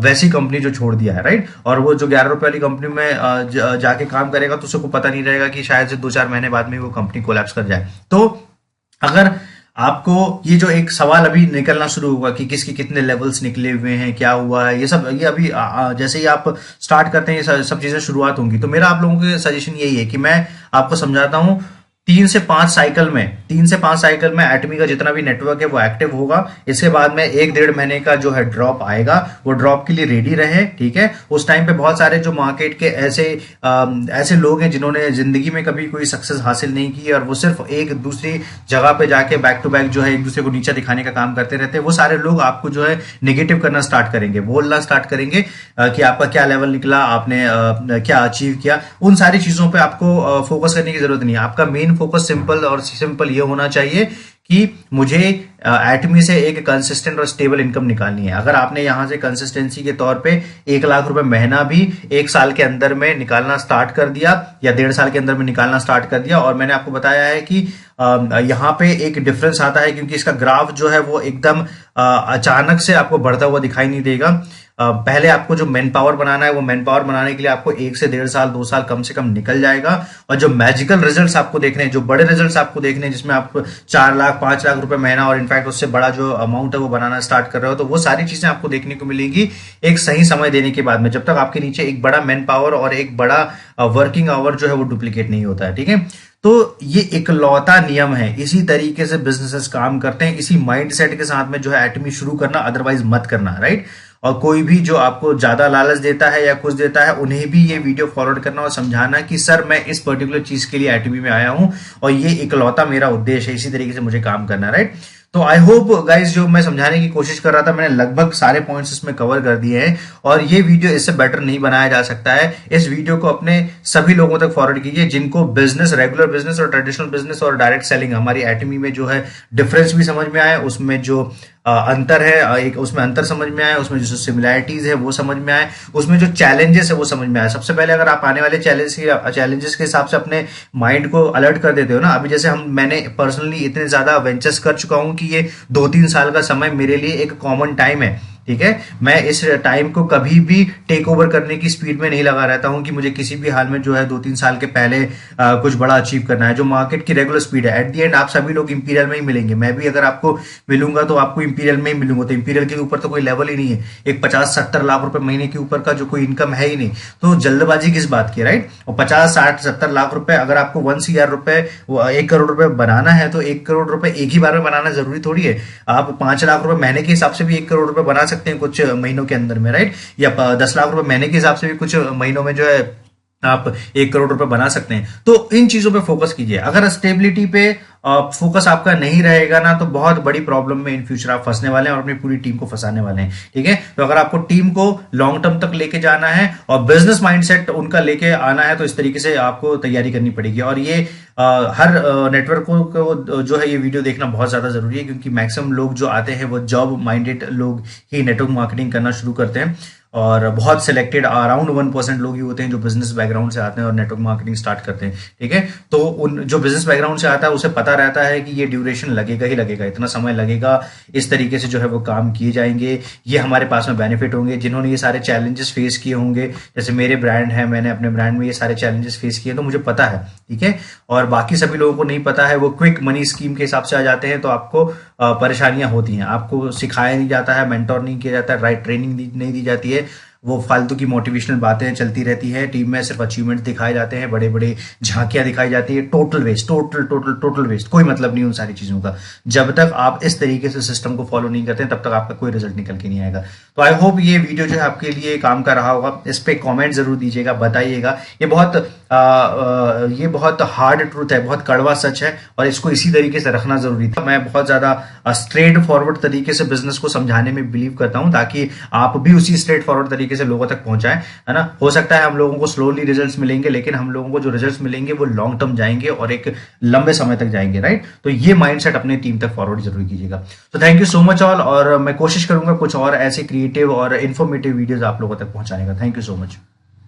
वैसी कंपनी जो छोड़ दिया है, राइट। और वो जो 11 रुपए वाली कंपनी में जाके काम करेगा, तो उसको पता नहीं रहेगा कि शायद से 2-4 महीने बाद में वो कंपनी कोलैप्स कर जाए। तो अगर आपको ये जो एक सवाल अभी निकलना शुरू होगा कि किसके कितने लेवल्स निकले हुए हैं, क्या हुआ है, ये सब, ये अभी जैसे ही आप स्टार्ट करते हैं ये सब चीजें शुरुआत होंगी। तो मेरा आप लोगों के सजेशन यही है कि मैं आपको समझाता हूं 3 से 5 साइकिल में एटमी का जितना भी नेटवर्क है वो एक्टिव होगा। इसके बाद में 1-1.5 महीने का जो है ड्रॉप आएगा, वो ड्रॉप के लिए रेडी रहे, ठीक है। उस टाइम पे बहुत सारे जो मार्केट के ऐसे लोग हैं जिन्होंने जिंदगी में कभी कोई सक्सेस हासिल नहीं की और वो सिर्फ एक दूसरी जगह पे जाके बैक टू बैक जो है एक दूसरे को नीचा दिखाने का काम करते रहते हैं, वो सारे लोग आपको जो है नेगेटिव करना स्टार्ट करेंगे, बोलना स्टार्ट करेंगे कि आपका क्या लेवल निकला, आपने क्या अचीव किया। उन सारी चीजों पे आपको फोकस करने की जरूरत नहीं है। आपका मेन फोकस सिंपल ये होना चाहिए कि मुझे एटमी से एक कंसिस्टेंट और स्टेबल इनकम निकालनी है। अगर आपने यहां से कंसिस्टेंसी के तौर पे 1 लाख रुपए महीना भी 1 साल के अंदर में निकालना स्टार्ट कर दिया या 1.5 साल के अंदर में निकालना स्टार्ट कर दिया, और मैंने आपको बताया है कि यहाँ पे एक डिफरेंस आता है क्योंकि इसका ग्राफ जो है वो एकदम अचानक से आपको बढ़ता हुआ दिखाई नहीं देगा। पहले आपको जो मैन पावर बनाना है, वो मैन पावर बनाने के लिए आपको 1 से 1.5 साल 2 साल कम से कम निकल जाएगा। और जो मैजिकल रिजल्ट्स आपको देखने हैं, जो बड़े रिजल्ट्स आपको देखने हैं, जिसमें आप 4 लाख 5 लाख रुपए महीना और इनफैक्ट उससे बड़ा जो अमाउंट है वो बनाना स्टार्ट कर रहे हो, तो वो सारी चीजें आपको देखने को मिलेंगी एक सही समय देने के बाद में, जब तक आपके नीचे एक बड़ा मैन पावर और एक बड़ा वर्किंग आवर जो है वो डुप्लीकेट नहीं होता है। ठीक है, तो ये इकलौता नियम है, इसी तरीके से बिजनेसेस काम करते हैं, इसी माइंडसेट के साथ में जो है एटमी शुरू करना, अदरवाइज मत करना, राइट। और कोई भी जो आपको ज्यादा लालच देता है या कुछ देता है, उन्हें भी ये वीडियो फॉरवर्ड करना और समझाना कि सर मैं इस पर्टिकुलर चीज के लिए एटमी में आया हूं और ये इकलौता मेरा उद्देश्य है, इसी तरीके से मुझे काम करना, राइट। तो आई होप गाइस, जो मैं समझाने की कोशिश कर रहा था मैंने लगभग सारे पॉइंट्स इसमें कवर कर दिए हैं, और ये वीडियो इससे बेटर नहीं बनाया जा सकता है। इस वीडियो को अपने सभी लोगों तक फॉरवर्ड कीजिए जिनको बिजनेस, रेगुलर बिजनेस और ट्रेडिशनल बिजनेस और डायरेक्ट सेलिंग, हमारी एटमी में जो है डिफरेंस भी समझ में आए, उसमें जो अंतर है एक उसमें अंतर समझ में आए, उसमें जो सिमिलैरिटीज है वो समझ में आए, उसमें जो चैलेंजेस है वो समझ में आए। सबसे पहले अगर आप आने वाले चैलेंजेस के हिसाब से अपने माइंड को अलर्ट कर देते हो ना, अभी जैसे मैंने पर्सनली इतने ज्यादा वेंचर्स कर चुका हूं कि ये 2-3 साल का समय मेरे लिए एक कॉमन टाइम है। ठीक है, मैं इस टाइम को कभी भी टेक ओवर करने की स्पीड में नहीं लगा रहता हूं कि मुझे किसी भी हाल में जो है 2-3 साल के पहले कुछ बड़ा अचीव करना है। जो मार्केट की रेगुलर स्पीड है, एट दी एंड आप सभी लोग इंपीरियल में ही मिलेंगे। मैं भी अगर आपको मिलूंगा तो आपको इंपीरियल में ही मिलूंगा, तो इंपीरियल के ऊपर तो कोई लेवल ही नहीं है। एक 50-70 लाख रुपए महीने के ऊपर का जो कोई इनकम है ही नहीं, तो जल्दबाजी किस बात की, राइट। और 50-60-70 लाख रुपए, अगर आपको 1 CR रुपए 1 करोड़ रुपए बनाना है तो 1 करोड़ रुपए एक ही बार में बनाना जरूरी थोड़ी है। आप 5 लाख रुपए महीने के हिसाब से भी 1 करोड़ रुपए बना सकते हैं कुछ महीनों के अंदर में, राइट। या 10 लाख रुपए महीने के हिसाब से भी कुछ महीनों में जो है आप 1 करोड़ रुपए बना सकते हैं। तो इन चीजों पे फोकस कीजिए। अगर स्टेबिलिटी पे फोकस आपका नहीं रहेगा ना, तो बहुत बड़ी प्रॉब्लम में इन फ्यूचर आप फंसने वाले हैं और अपनी पूरी टीम को फंसाने वाले हैं। ठीक है, तो अगर आपको टीम को लॉन्ग टर्म तक लेके जाना है और बिजनेस माइंडसेट उनका लेके आना है, तो इस तरीके से आपको तैयारी करनी पड़ेगी। और ये हर नेटवर्क को जो है ये वीडियो देखना बहुत ज्यादा जरूरी है, क्योंकि मैक्सिमम लोग जो आते हैं वो जॉब माइंडेड लोग ही नेटवर्क मार्केटिंग करना शुरू करते हैं, और बहुत सिलेक्टेड अराउंड 1% लोग ही होते हैं जो बिजनेस बैकग्राउंड से आते हैं और नेटवर्क मार्केटिंग स्टार्ट करते हैं। ठीक है, तो उन जो बिजनेस बैकग्राउंड से आता है उसे पता रहता है कि ये ड्यूरेशन लगेगा ही लगेगा, इतना समय लगेगा, इस तरीके से जो है वो काम किए जाएंगे, ये हमारे पास में बेनिफिट होंगे। जिन्होंने ये सारे चैलेंजेस फेस किए होंगे, जैसे मेरे ब्रांड है, मैंने अपने ब्रांड में ये सारे चैलेंजेस फेस किए, तो मुझे पता है। ठीक है, और बाकी सभी लोगों को नहीं पता है, वो क्विक मनी स्कीम के हिसाब से आ जाते हैं, तो आपको परेशानियां होती हैं, आपको सिखाया नहीं जाता है, मेंटोर नहीं किया जाता है, राइट ट्रेनिंग नहीं दी जाती है, वो फालतू की मोटिवेशनल बातें चलती रहती है, टीम में सिर्फ अचीवमेंट दिखाए जाते हैं, बड़े बड़े झांकियां दिखाई जाती है, टोटल वेस्ट, टोटल वेस्ट, कोई मतलब नहीं उन सारी चीजों का। जब तक आप इस तरीके से सिस्टम को फॉलो नहीं करते तब तक आपका कोई रिजल्ट निकल के नहीं आएगा। तो आई होप ये वीडियो जो है आपके लिए काम कर रहा होगा। इस पे कमेंट जरूर दीजिएगा, बताइएगा। ये बहुत हार्ड ट्रूथ है, बहुत कड़वा सच है, और इसको इसी तरीके से रखना जरूरी था। मैं बहुत ज्यादा स्ट्रेट फॉरवर्ड तरीके से बिजनेस को समझाने में बिलीव करता हूं, ताकि आप भी उसी स्ट्रेट फॉरवर्ड तरीके से लोगों तक पहुंचाएं, है ना। हो सकता है हम लोगों को स्लोली रिजल्ट्स मिलेंगे, लेकिन हम लोगों को जो रिजल्ट्स मिलेंगे वो लॉन्ग टर्म जाएंगे और एक लंबे समय तक जाएंगे, राइट। तो ये माइंडसेट अपने टीम तक फॉरवर्ड जरूर कीजिएगा। तो thank you so much all, और मैं कोशिश करूंगा कुछ और ऐसे क्रिएटिव और इन्फॉर्मेटिव वीडियोस आप लोगों तक पहुंचाने का। Thank you so much.